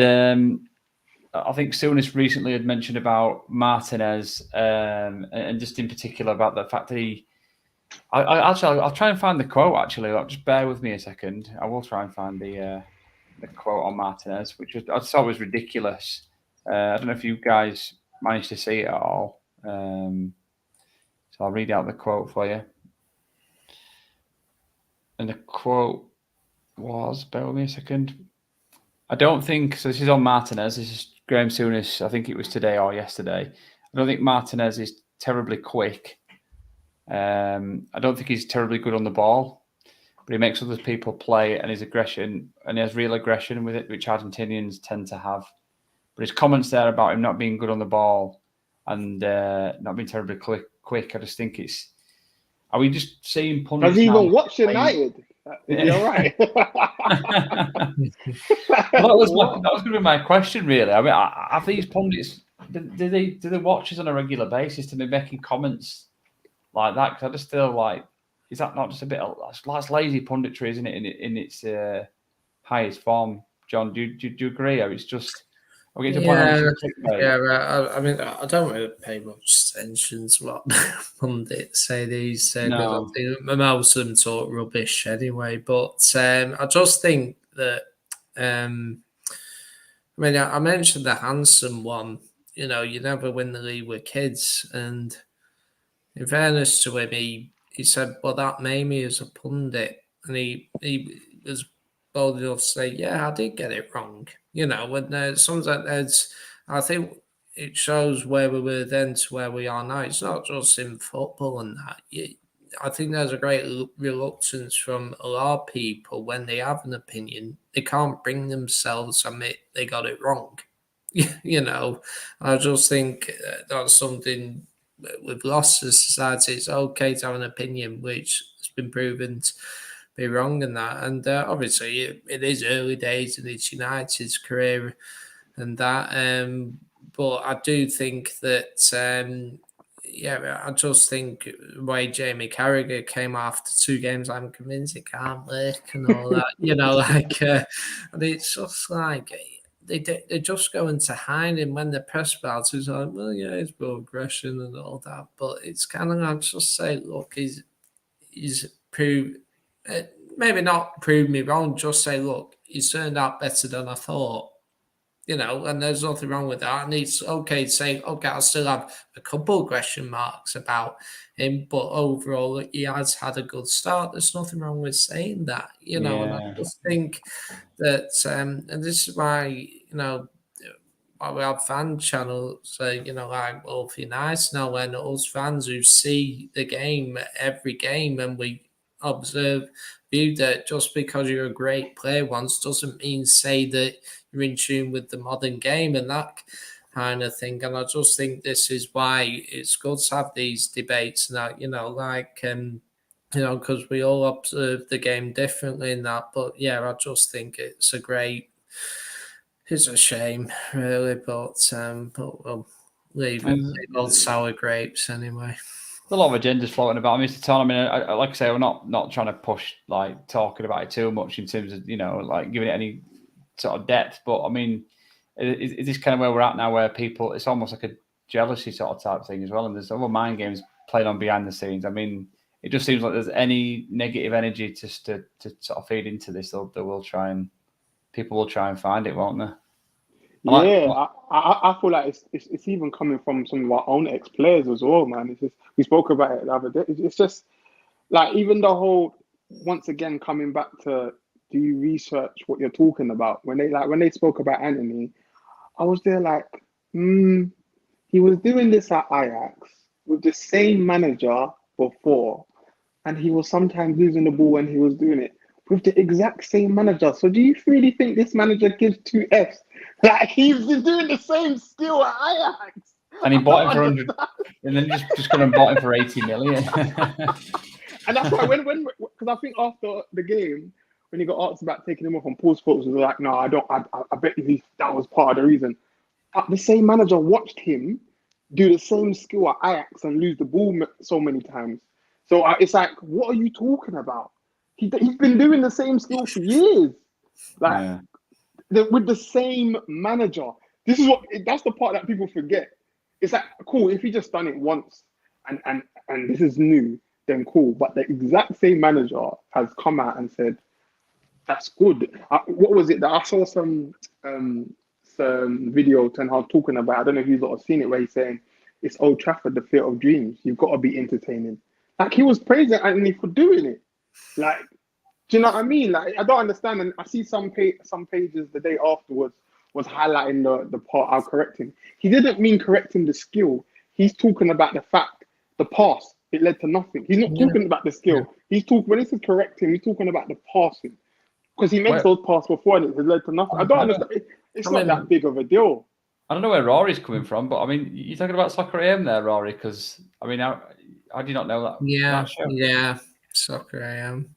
I think Souness recently had mentioned about Martinez and just in particular about the fact that I'll try and find the quote actually. Just bear with me a second. I will try and find the quote on Martinez, which I thought was ridiculous. I don't know if you guys managed to see it at all. So I'll read out the quote for you. And the quote was, bear with me a second. I don't think, so this is on Martinez. This is Graham Souness. I think it was today or yesterday. I don't think Martinez is terribly quick. I don't think he's terribly good on the ball, but he makes other people play, and his aggression, and he has real aggression with it, which Argentinians tend to have. But his comments there about him not being good on the ball and not being terribly quick, I just think it's. Are we just seeing pundits? Has he even watched United? Is he all right? That was going to be my question, really. I mean, have these pundits? Do they watch us on a regular basis to be making comments like that? Because I just feel like, is that not just a bit of that's lazy punditry, isn't it? In its highest form, John. Do you agree? Or it's just. I mean, I mean, I don't really pay much attention to what pundits say these days. No. I think most of them talk rubbish anyway. But I just think that, I mean, I mentioned the Hansen one. You know, you never win the league with kids. And in fairness to him, he said, well, that made me as a pundit. And he was bold enough to say, yeah, I did get it wrong. You know, and sometimes I think it shows where we were then to where we are now. It's not just in football and that. I think there's a great reluctance from a lot of people when they have an opinion. They can't bring themselves to admit they got it wrong. You know, I just think that's something we've lost as society. It's okay to have an opinion, which has been proven to be wrong in that. And obviously, it is early days in its United's career and that. But I do think that, I just think the way Jamie Carragher came after 2 games, I'm convinced it can't work and all that. You know, like, and it's just like they just go into hiding when the press about it's like, well, yeah, it's more aggression and all that. But it's kind of like just say, look, he's proved. Maybe not prove me wrong, just say, look, he's turned out better than I thought. You know, and there's nothing wrong with that. And it's okay to say, okay, I still have a couple of question marks about him, but overall, he has had a good start. There's nothing wrong with saying that, you know, and I just think that, and this is why, you know, why we have fan channels, you know, like Wolfie Nice now, when us fans who see the game, every game, and we observe, view that just because you're a great player once doesn't mean say that you're in tune with the modern game and that kind of thing. And I just think this is why it's good to have these debates and that, you know, like, you know, because we all observe the game differently in that. But yeah, I just think it's a shame, really. But we'll leave old sour grapes anyway. There's a lot of agendas floating about. Mr. Ton, I mean, I like I say, we're not trying to push like talking about it too much in terms of, you know, like giving it any sort of depth. But I mean, is this kind of where we're at now, where people, it's almost like a jealousy sort of type thing as well, and there's other mind games played on behind the scenes. I mean, it just seems like there's any negative energy just to sort of feed into this. People will try and find it, won't they? I feel like it's even coming from some of our own ex-players as well, man. It's just, we spoke about it the other day. It's just like, even the whole, once again, coming back to, do you research what you're talking about? When they spoke about Anthony, I was there like, he was doing this at Ajax with the same manager before, and he was sometimes losing the ball when he was doing it with the exact same manager. So do you really think this manager gives 2 Fs? Like, he's doing the same skill at Ajax. And he bought him for 100, and then just gone and bought him for 80 million. And that's why because I think after the game, when he got asked about taking him off on Paul's photos, he was like, no, I don't. I bet that was part of the reason. But the same manager watched him do the same skill at Ajax and lose the ball so many times. So it's like, what are you talking about? He's been doing the same skill for years, like with the same manager. That's the part that people forget. It's like, cool, if he just done it once and this is new, then cool. But the exact same manager has come out and said, that's good. What was it that I saw some video Ten Hag talking about? I don't know if you've seen it, where he's saying it's Old Trafford, the field of dreams. You've got to be entertaining. Like, he was praising Anthony for doing it. Like, do you know what I mean? Like, I don't understand. And I see some pages the day afterwards was highlighting the part I'll correct him. He didn't mean correcting the skill. He's talking about the fact, the pass, it led to nothing. He's not talking about the skill. He's talking, when he says correct him, he's talking about the passing. Because he makes those passes before and it has led to nothing. I don't understand. It's not that big of a deal. I don't know where Rory's coming from, but I mean, you're talking about Soccer AM there, Rory, because I mean, how do you not know that? Yeah, that show? yeah, Soccer AM.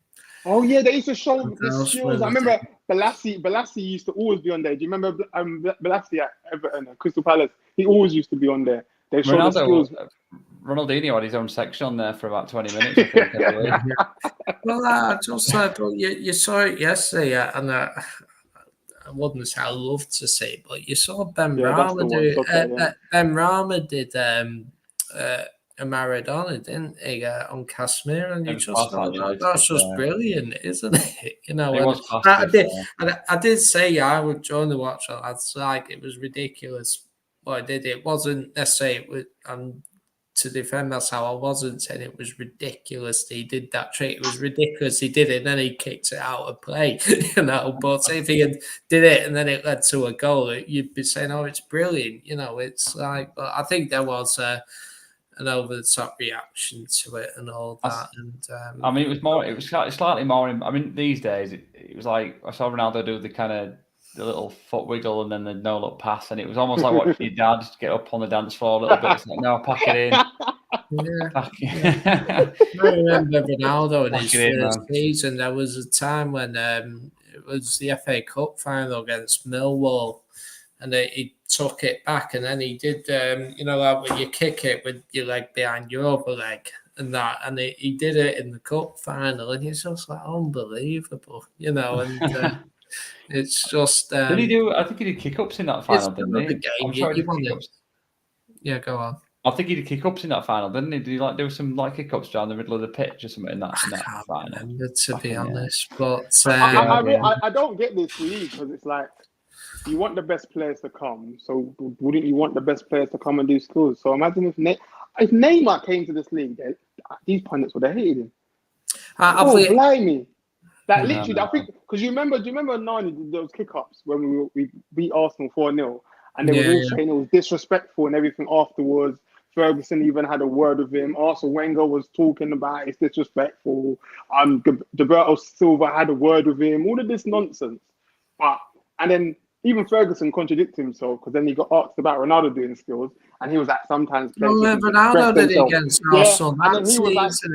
Oh yeah, they used to show the skills. I remember Balassi used to always be on there. Do you remember Balassi at Everton at Crystal Palace? He always used to be on there. They show the skills. Ronaldinho had his own section on there for about 20 minutes. I think, well, I just thought you saw it yesterday, and I wouldn't say I love to see it, but you saw Ben Rama do. Ben Rama did a Maradona, didn't he, on Casemiro, and you just thought that's just brilliant, isn't it? You know, I did say I would join the watch. I'd like it was ridiculous. What I did, it wasn't necessarily. To defend that's how I wasn't saying it was ridiculous. He did that trick. It was ridiculous. He did it, and then he kicked it out of play. You know, but if he had did it and then it led to a goal, you'd be saying, "Oh, it's brilliant." You know, it's like. But I think there was an over-the-top reaction to it and all that. And I mean, it was slightly more. I mean, these days it was like I saw Ronaldo do the kind of the little foot wiggle and then the no-look pass, and it was almost like watching your dad get up on the dance floor a little bit. It's like, no, pack it in. I remember Ronaldo in his first season. There was a time when it was the FA Cup final against Millwall, and he took it back, and then he did, you know, like when you kick it with your leg behind your other leg, and that, and he did it in the cup final, and it's just like unbelievable, you know, and. It's just. Did he do? I think he did kick-ups in that final, didn't he? Game. I'm sure he did kick-ups. Yeah, go on. I think he did kick-ups in that final, didn't he? Did he like do some like kick-ups down the middle of the pitch or something in that final? Remember, to be honest, but I don't get this league because it's like you want the best players to come, so wouldn't you want the best players to come and do skills? So imagine if Neymar came to this league, these pundits would have hated him. Blimey. Like literally, I think because do you remember Nani did those kick-ups when we beat Arsenal 4-0, and they were all saying it was disrespectful and everything afterwards. Ferguson even had a word with him. Arsene Wenger was talking about it's disrespectful. Gilberto Silva had a word with him. All of this nonsense, and then even Ferguson contradicted himself because then he got asked about Ronaldo doing skills, and he was like sometimes Ronaldo did it against Arsenal. And then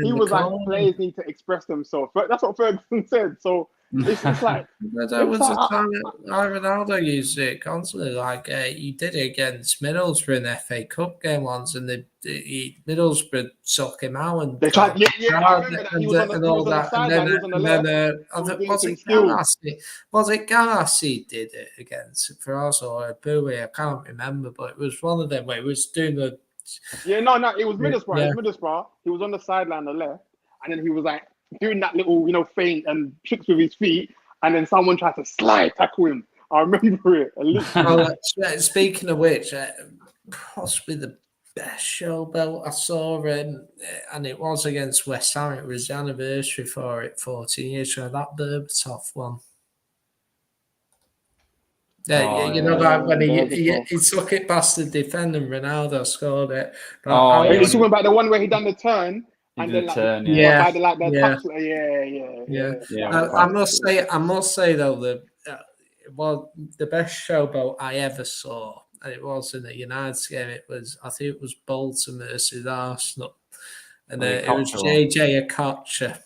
he was like players need to express themselves. But that's what Ferguson said. So it's like there was a time Ronaldo used it constantly. Like he did it against Middlesbrough in the FA Cup game once, and Middlesbrough suck him out and they tried. I remember that. He was on the sideline. He was on the left. Was it Ganassi did it against for us or Bowie? I can't remember, but it was one of them where he was doing the. Yeah, no, it was Middlesbrough. Yeah. It was Middlesbrough. He was on the sideline, on the left, and then he was like doing that little, feint and tricks with his feet, and then someone tried to slide tackle him. I remember it. Speaking of which, possibly the best showboat I saw, and it was against West Ham. It was the anniversary for it, 14 years ago. That Berbatov one. Like when he took it past the defender and Ronaldo scored it. He's talking about the one where he done the turn. And then I must say though that it was the best showboat I ever saw, and it was in the United game. I think it was Bolton versus Arsenal, and it was JJ Okocha.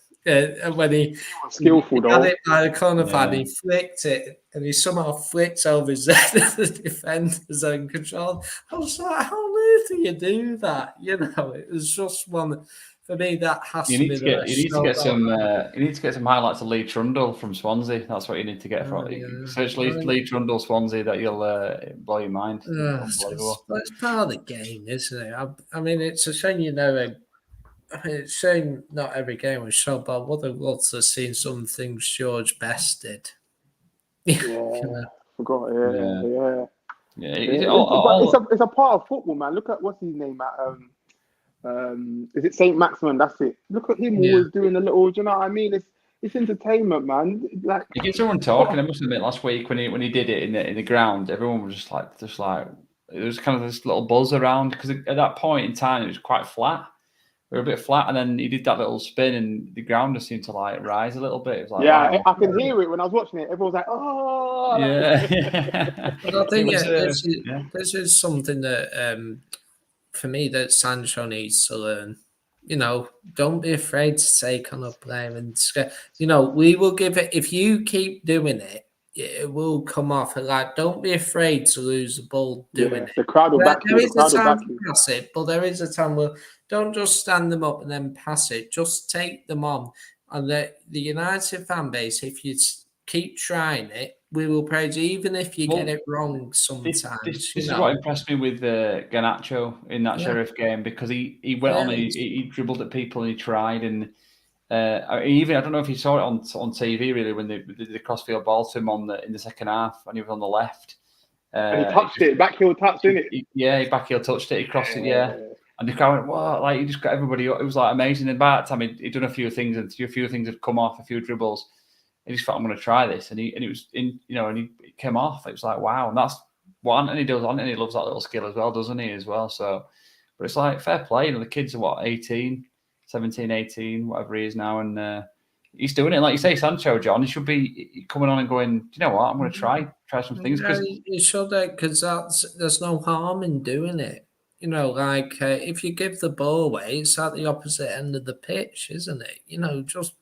When he was skillful, had it by the corner pad, he flicked it, and he somehow flicked over his head of the defenders and control. I was like, how on earth do you do that? It was just one. For me, that has to be the best. You need to get some highlights of Lee Trundle from Swansea. That's what you need to get from it. Search Lee Trundle Swansea, that you'll blow your mind. Unbelievable. It's part of the game, isn't it? I mean, it's a shame it's a shame not every game was shot, but I would have loved to have seen some things George Best did. Forgot. Yeah, it's a part of football, man. Look at what's his name at is it Saint Maximin? That's it. Look at him always doing a little. Do you know what I mean? It's entertainment, man. Like it gets everyone talking. I must admit, last week when he did it in the ground, everyone was just like it was kind of this little buzz around because at that point in time it was quite flat. We were a bit flat, and then he did that little spin, and the ground just seemed to like rise a little bit. It was like, yeah, wow. I can hear it when I was watching it. Everyone was like, oh, yeah. But I think this is something that for me that Sancho needs to learn. You know, don't be afraid to take on a player and you know, we will give it if you keep doing it. It will come off. Like, don't be afraid to lose the ball doing it. The crowd will back you. There is a time to pass it, but there is a time where don't just stand them up and then pass it. Just take them on. And the United fan base, if you keep trying it, we will praise you, even if you get it wrong sometimes. This is what impressed me with Garnacho in that Sheriff game because he went on, he dribbled at people and he tried and. I don't know if you saw it on TV really when they did the crossfield ball to him in the second half and he was on the left. And he touched it, backheel touch, didn't it? He backheel touched it, he crossed it, and the crowd went, "What?" Like he just got everybody. It was like amazing. And by that time, he'd done a few things, and a few things had come off, a few dribbles. He just thought, "I'm going to try this," and it was in, and it came off. It was like, wow, and that's what Anthony does. Anthony loves that little skill as well, doesn't he? As well, so. But it's like fair play. The kids are what 17, 18, whatever he is now, and he's doing it. Like you say, Sancho, John, he should be coming on and going, do you know what, I'm going to try some things. You should, because there's no harm in doing it. You know, like if you give the ball away, it's at the opposite end of the pitch, isn't it? You know, just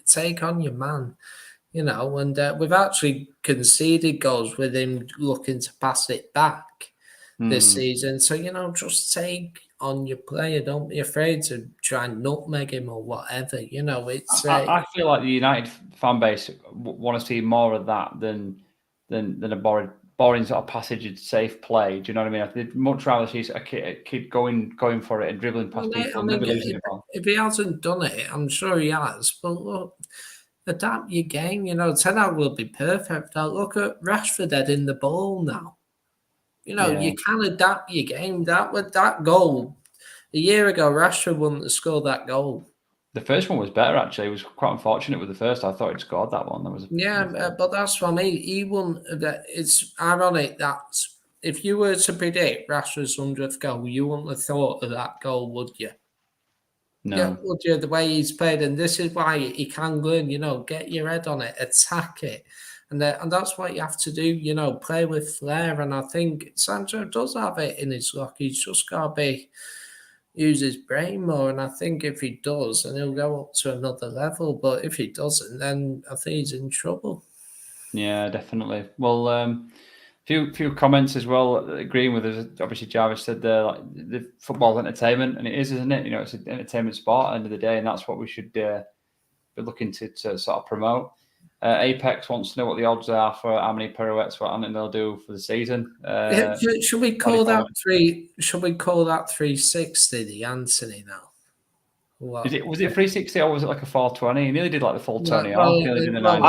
take on your man. You know, and we've actually conceded goals with him looking to pass it back this season. So, you know, just take on your player. Don't be afraid to try and nutmeg him or whatever. You know, it's. I feel like the United fan base want to see more of that than a boring sort of passage and safe play. Do you know what I mean? I'd much rather see a kid going for it and dribbling past people. If he hasn't done it, I'm sure he has. But look, adapt your game. You know, 10 out will be perfect. Now look at Rashford heading the ball now. You know, you can adapt your game. That goal a year ago, Rashford wouldn't have scored that goal. The first one was better, actually. It was quite unfortunate with the first. I thought he'd scored that one. But that's what I mean. He wouldn't. It's ironic that if you were to predict Rashford's 100th goal, you wouldn't have thought of that goal, would you? No. Yeah, would you? The way he's played, and this is why he can learn. You know, get your head on it, attack it. And that's what you have to do, you know, play with flair. And I think Sancho does have it in his lock. He's just got to use his brain more. And I think if he does, then he'll go up to another level. But if he doesn't, then I think he's in trouble. Yeah, definitely. Well, few comments as well, agreeing with us. Obviously, Jarvis said like, the football's entertainment, and it is, isn't it? You know, it's an entertainment sport at the end of the day, and that's what we should be looking to sort of promote. Apex wants to know what the odds are for how many pirouettes what Anthony they'll do for the season. Should we call that 360 the Anthony now? Was it 360 or was it like a 420? He nearly did like the full Tony. I don't think we can call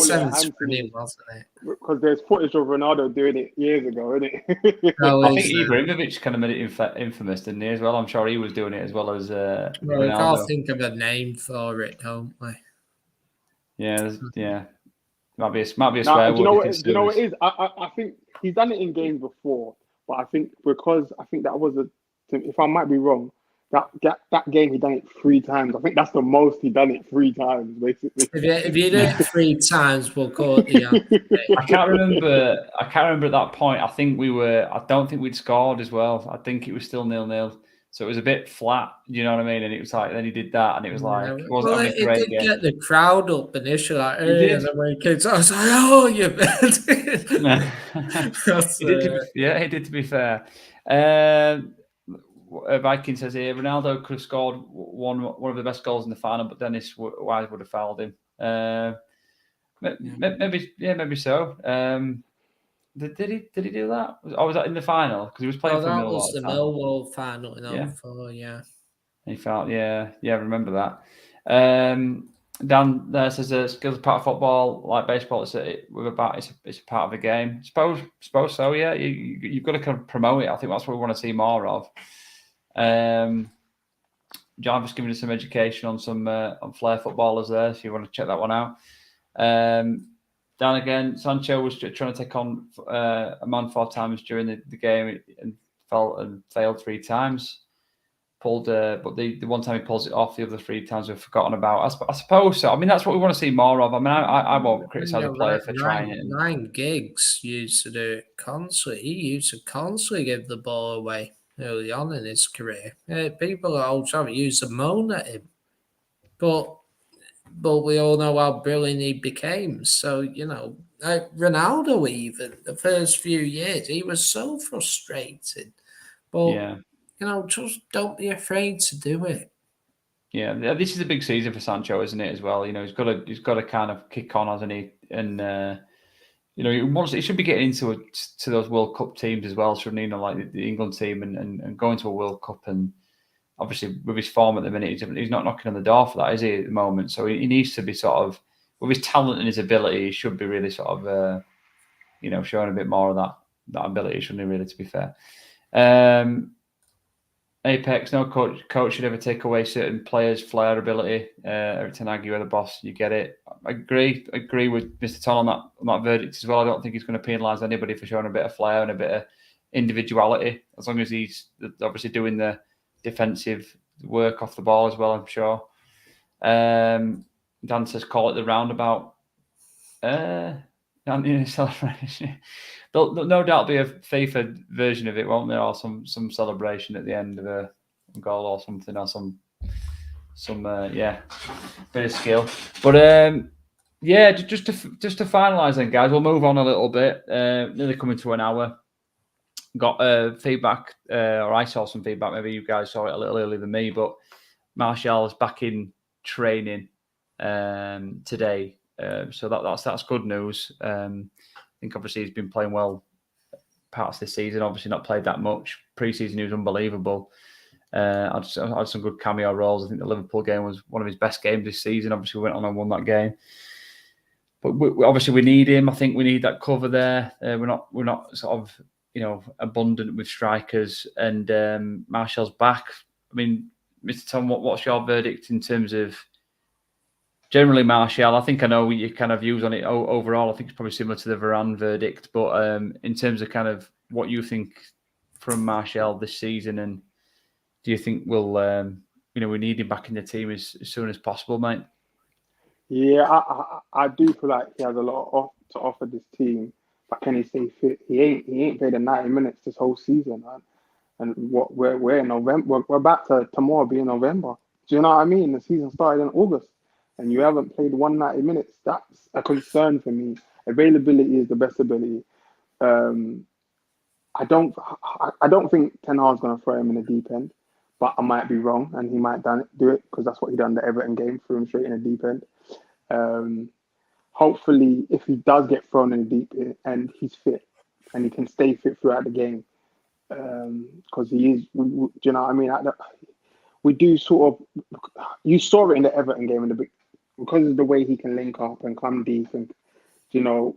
it Anthony, wasn't it? Because there's footage of Ronaldo doing it years ago, isn't it? I think Ibrahimovic kind of made it infamous, didn't he? As well, I'm sure he was doing it as well as. We can't think of a name for it, don't we? Yeah. Might be a swear word. Do you know what it is? I think he's done it in games before, but I think that was if I might be wrong, that game he done it 3 times. I think that's the most he done it 3 times, basically. If you do it 3 times, we'll call it the I can't remember at that point. I don't think we'd scored as well. I think it was still 0-0. So it was a bit flat, you know what I mean? And it was like, then he did that, and it was like, it wasn't a great game. Get the crowd up initially, like, hey, and then when kids, I was like, oh, you bet. He did, to be fair. Viking says here, Ronaldo could have scored one of the best goals in the final, but Dennis Wise would have fouled him. Maybe so. Did he do that? Or was that in the final? Because he was playing for Millwall. That was the Millwall final in 04, yeah. He felt, I remember that. Dan there says skills are part of football, like baseball. It's a part of the game. Suppose so. Yeah, you've got to kind of promote it. I think that's what we want to see more of. Jarvis giving us some education on some on flair footballers there, so you want to check that one out. Dan again, Sancho was trying to take on a man 4 times during the game and failed 3 times. Pulled, but the one time he pulls it off, the other 3 times we've forgotten about. I suppose so. I mean, that's what we want to see more of. I mean, I won't criticise a player for trying it. Ryan Giggs used to do it constantly. He used to constantly give the ball away early on in his career. People are always trying to use the moan at him, but we all know how brilliant he became. So, Ronaldo, even the first few years, he was so frustrated. But, just don't be afraid to do it. Yeah, this is a big season for Sancho, isn't it, as well? He's got to kind of kick on, hasn't he? And, he should be getting to those World Cup teams as well, shouldn't he? Like the England team and going to a World Cup. And obviously, with his form at the minute, he's not knocking on the door for that, is he, at the moment? So he needs to be sort of, with his talent and his ability, he should be really sort of, showing a bit more of that ability, shouldn't he, really, to be fair? Apex, no coach should ever take away certain players' flair ability. Every time you're the boss, you get it. I agree with Mr. Ton on that verdict as well. I don't think he's going to penalise anybody for showing a bit of flair and a bit of individuality, as long as he's obviously doing the defensive work off the ball as well, I'm sure. Dan says, call it the roundabout. Celebration. There'll no doubt be a FIFA version of it, won't there? Or some celebration at the end of a goal or something, or some bit of skill. But just to finalise then, guys, we'll move on a little bit. Nearly coming to an hour. Got feedback, or I saw some feedback. Maybe you guys saw it a little earlier than me, but Martial is back in training today. So that's good news. I think obviously he's been playing well parts this season. Obviously not played that much. Pre-season he was unbelievable. Had some good cameo roles. I think the Liverpool game was one of his best games this season. Obviously we went on and won that game. But obviously we need him. I think we need that cover there. We're not sort of abundant with strikers. And Martial's back. I mean, Mr. Tom, what's your verdict in terms of generally Martial? I think I know your kind of views on it overall. I think it's probably similar to the Varane verdict, but in terms of kind of what you think from Martial this season, and do you think we need him back in the team as soon as possible, mate? Yeah, I do feel like he has a lot to offer this team, but can he stay fit? He ain't played 90 minutes this whole season, man. And we're in November. We're about to tomorrow be in November. Do you know what I mean? The season started in August, and you haven't played 190 minutes. That's a concern for me. Availability is the best ability. I don't think Ten Hag's going to throw him in the deep end, but I might be wrong, and he might do it because that's what he done the Everton game, threw him straight in the deep end. Hopefully, if he does get thrown in the deep end, he's fit and he can stay fit throughout the game, because he is. Do you know what I mean? We do sort of. You saw it in the Everton game because of the way he can link up and come deep and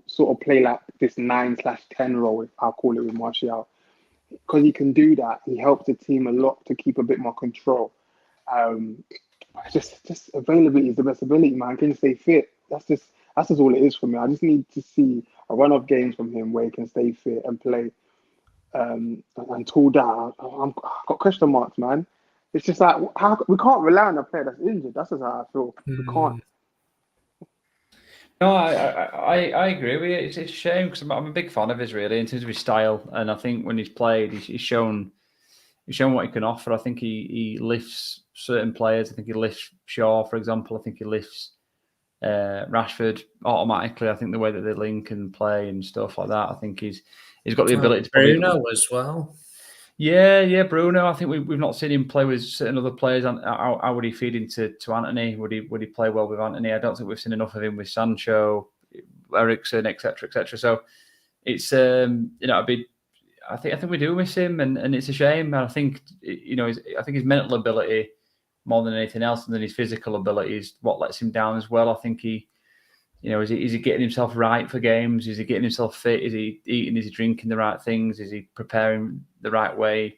sort of play like this 9/10 role, I'll call it, with Martial. Because he can do that, he helps the team a lot to keep a bit more control. Just availability is the best ability, man. Can you stay fit? That's just all it is for me. I just need to see a run of games from him where he can stay fit and play. Until that, I've got question marks, man. It's just like we can't rely on a player that's injured. That's just how I feel. We can't. No, I agree with you. It's a shame because I'm a big fan of his, really, in terms of his style, and I think when he's played, he's shown what he can offer. I think he lifts certain players. I think he lifts Shaw, for example. I think he lifts Rashford automatically. I think the way that they link and play and stuff like that. I think he's got the ability to play. Bruno as well. Yeah, Bruno. I think we've not seen him play with certain other players. How would he feed into Antony? Would he play well with Antony? I don't think we've seen enough of him with Sancho, Eriksen, etc. So it's I think we do miss him, and it's a shame. And I think I think his mental ability more than anything else, and then his physical ability is what lets him down as well. I think he, is he getting himself right for games? Is he getting himself fit? Is he eating? Is he drinking the right things? Is he preparing the right way?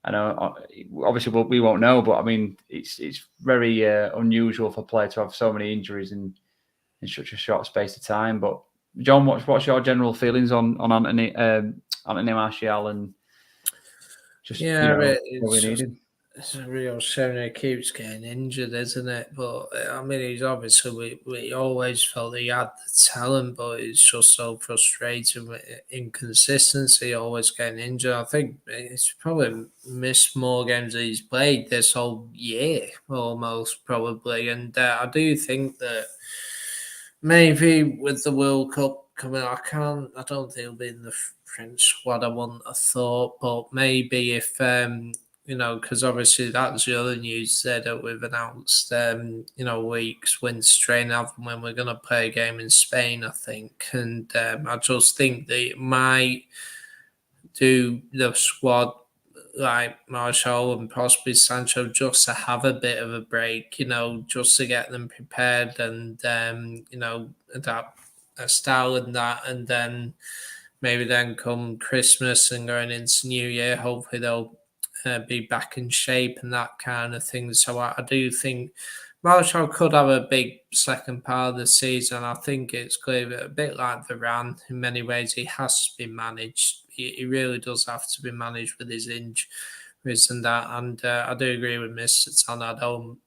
I know, obviously, we won't know, but I mean, it's very unusual for a player to have so many injuries in such a short space of time. But John, what's your general feelings on Anthony Martial and just what we needed? It's a real shame he keeps getting injured, isn't it? But I mean, he's obviously we always felt he had the talent, but it's just so frustrating with inconsistency, always getting injured. I think he's probably missed more games than he's played this whole year, almost probably. And I do think that maybe with the World Cup coming, I don't think he'll be in the French squad. I wouldn't have thought, but maybe if because obviously that's the other news there that we've announced, weeks winter training when we're going to play a game in Spain, I think. And I just think they might do the squad like Martial and possibly Sancho just to have a bit of a break, just to get them prepared and, adapt a style and that. And then maybe then come Christmas and going into New Year, hopefully they'll be back in shape and that kind of thing. So I do think Martial could have a big second part of the season. I think it's clear a bit like Varane in many ways. He has to be managed. He really does have to be managed with his injuries and that. And I do agree with Mr. Tan. I don't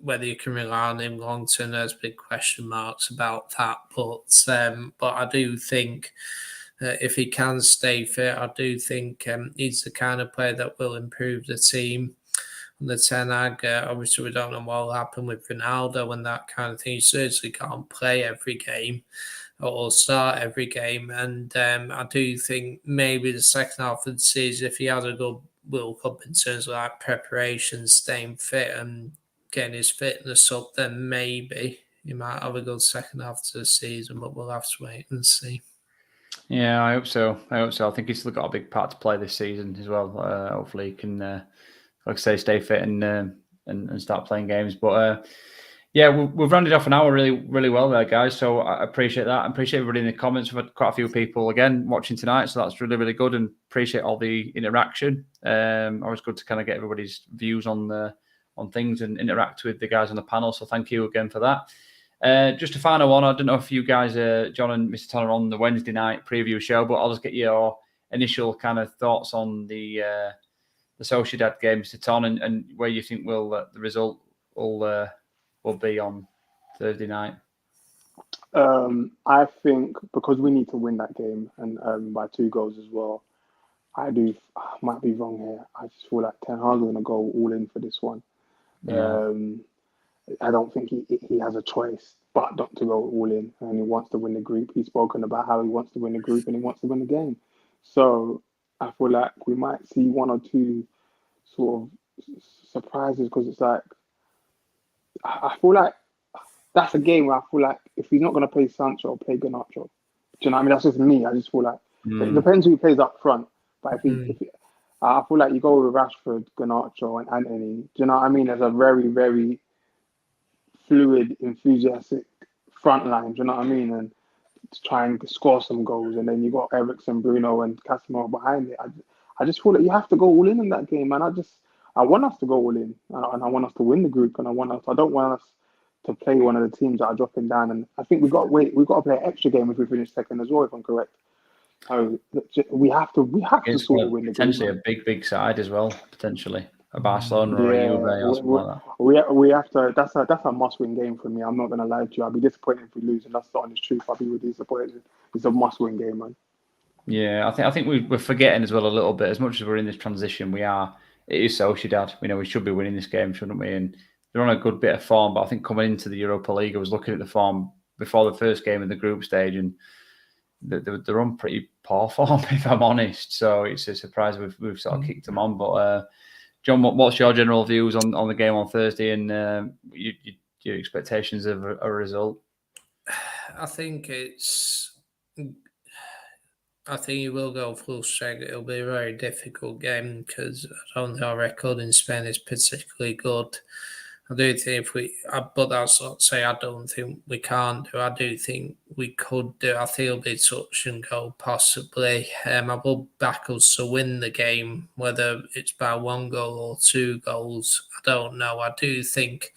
whether you can rely on him long term. There's big question marks about that. But I do think if he can stay fit, I do think he's the kind of player that will improve the team. And the Ten Hag, obviously, we don't know what will happen with Ronaldo and that kind of thing. He certainly can't play every game or start every game. And I do think maybe the second half of the season, if he has a good World Cup in terms of like preparation, staying fit and getting his fitness up, then maybe he might have a good second half to the season, but we'll have to wait and see. Yeah, I hope so. I think he's still got a big part to play this season as well. Hopefully he can, like I say, stay fit and start playing games. But yeah, we've rounded off an hour really, really well there, guys. So I appreciate that. I appreciate everybody in the comments. We've had quite a few people again watching tonight, so that's really, really good. And appreciate all the interaction. Always good to kind of get everybody's views on things and interact with the guys on the panel. So thank you again for that. Just a final one. I don't know if you guys, John and Mr. Tanner, on the Wednesday night preview show, but I'll just get your initial kind of thoughts on the Sociedad game, Mr. Ton, and where you think the result will be on Thursday night. I think because we need to win that game and by 2 goals as well. I might be wrong here. I just feel like Ten Hag's going to go all in for this one. Yeah. I don't think he has a choice but not to go all in, and he wants to win the group. He's spoken about how he wants to win the group and he wants to win the game. So I feel like we might see 1 or 2 sort of surprises, because it's like I feel like that's a game where I feel like if he's not going to play Sancho or play Garnacho, do you know what I mean? That's just me. I just feel like it depends who he plays up front. But if I feel like you go with Rashford, Garnacho, and Anthony, do you know what I mean? There's a very, very fluid, enthusiastic front line, do you know what I mean? And to try and score some goals, and then you got Eriksen, Bruno, and Casemiro behind it. I just feel like you have to go all in that game, man. I want us to go all in, and I want us to win the group, and I don't want us to play one of the teams that are dropping down. And I think we've got to play an extra game if we finish second as well, if I'm correct. So we have to sort of win the group. Potentially a big side as well, potentially. A Barcelona or a Juve or something like that. We have to. That's a must-win game for me. I'm not gonna lie to you. I'll be disappointed if we lose, and that's the honest truth. I'll be really disappointed. It's a must-win game, man. Yeah, I think we're forgetting as well a little bit. As much as we're in this transition, it is Sociedad. We should be winning this game, shouldn't we? And they're on a good bit of form. But I think coming into the Europa League, I was looking at the form before the first game in the group stage, and they're on pretty poor form, if I'm honest. So it's a surprise we've sort of kicked them on, but. John, what's your general views on the game on Thursday and your expectations of a result? I think it's I think he will go full strength. It'll be a very difficult game because I don't think our record in Spain is particularly good. I do think but that's not to say I don't think we can't do. I do think we could do. I think it'll be touch and go possibly. I will back us to win the game, whether it's by 1 goal or 2 goals. I don't know. I do think.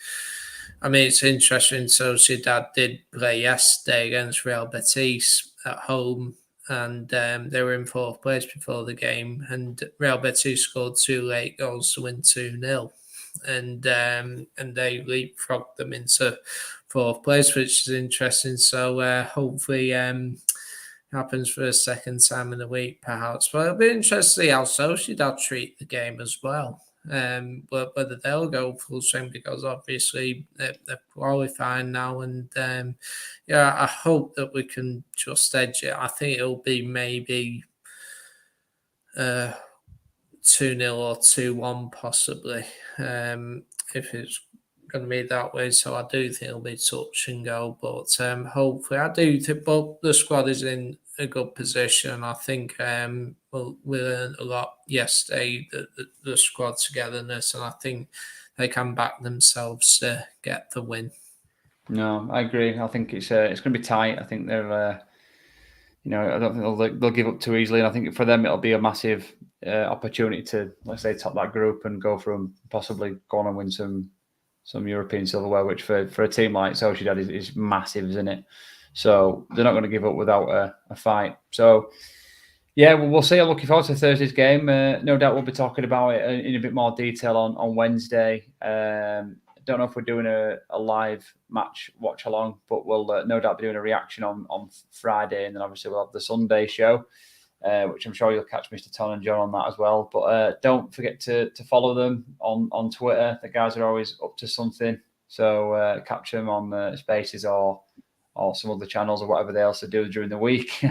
I mean, it's interesting. Sociedad did play yesterday against Real Betis at home, and they were in 4th place before the game. And Real Betis scored 2 late goals to win 2-0. And they leapfrogged them into 4th place, which is interesting. So hopefully happens for a second time in the week, perhaps. But it'll be interesting to see how Sociedad treat the game as well. Whether they'll go full swing, because obviously they're qualifying now, and I hope that we can just edge it. I think it'll be maybe 2-0 or 2-1 possibly, if it's going to be that way. So I do think it'll be touch and go, but hopefully I do think both the squad is in a good position. I think we learned a lot yesterday, the squad togetherness, and I think they can back themselves to get the win. No, I agree. I think it's going to be tight. I think they're, I don't think they'll give up too easily. And I think for them it'll be a massive opportunity to, let's say, top that group and go from possibly go on and win some European silverware, which for a team like Sociedad is massive, isn't it? So they're not going to give up without a fight. So yeah, we'll see. I'm looking forward to Thursday's game. No doubt we'll be talking about it in a bit more detail on Wednesday. Don't know if we're doing a live match watch along, but we'll no doubt be doing a reaction on Friday, and then obviously we'll have the Sunday show, which I'm sure you'll catch Mr. Ton and John on that as well. But don't forget to follow them on Twitter. The guys are always up to something, so catch them on Spaces or some other channels or whatever they also do during the week,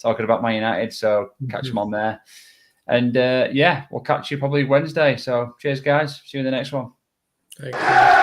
talking about Man United. So catch them on there, and we'll catch you probably Wednesday. So cheers, guys. See you in the next one. Thank you.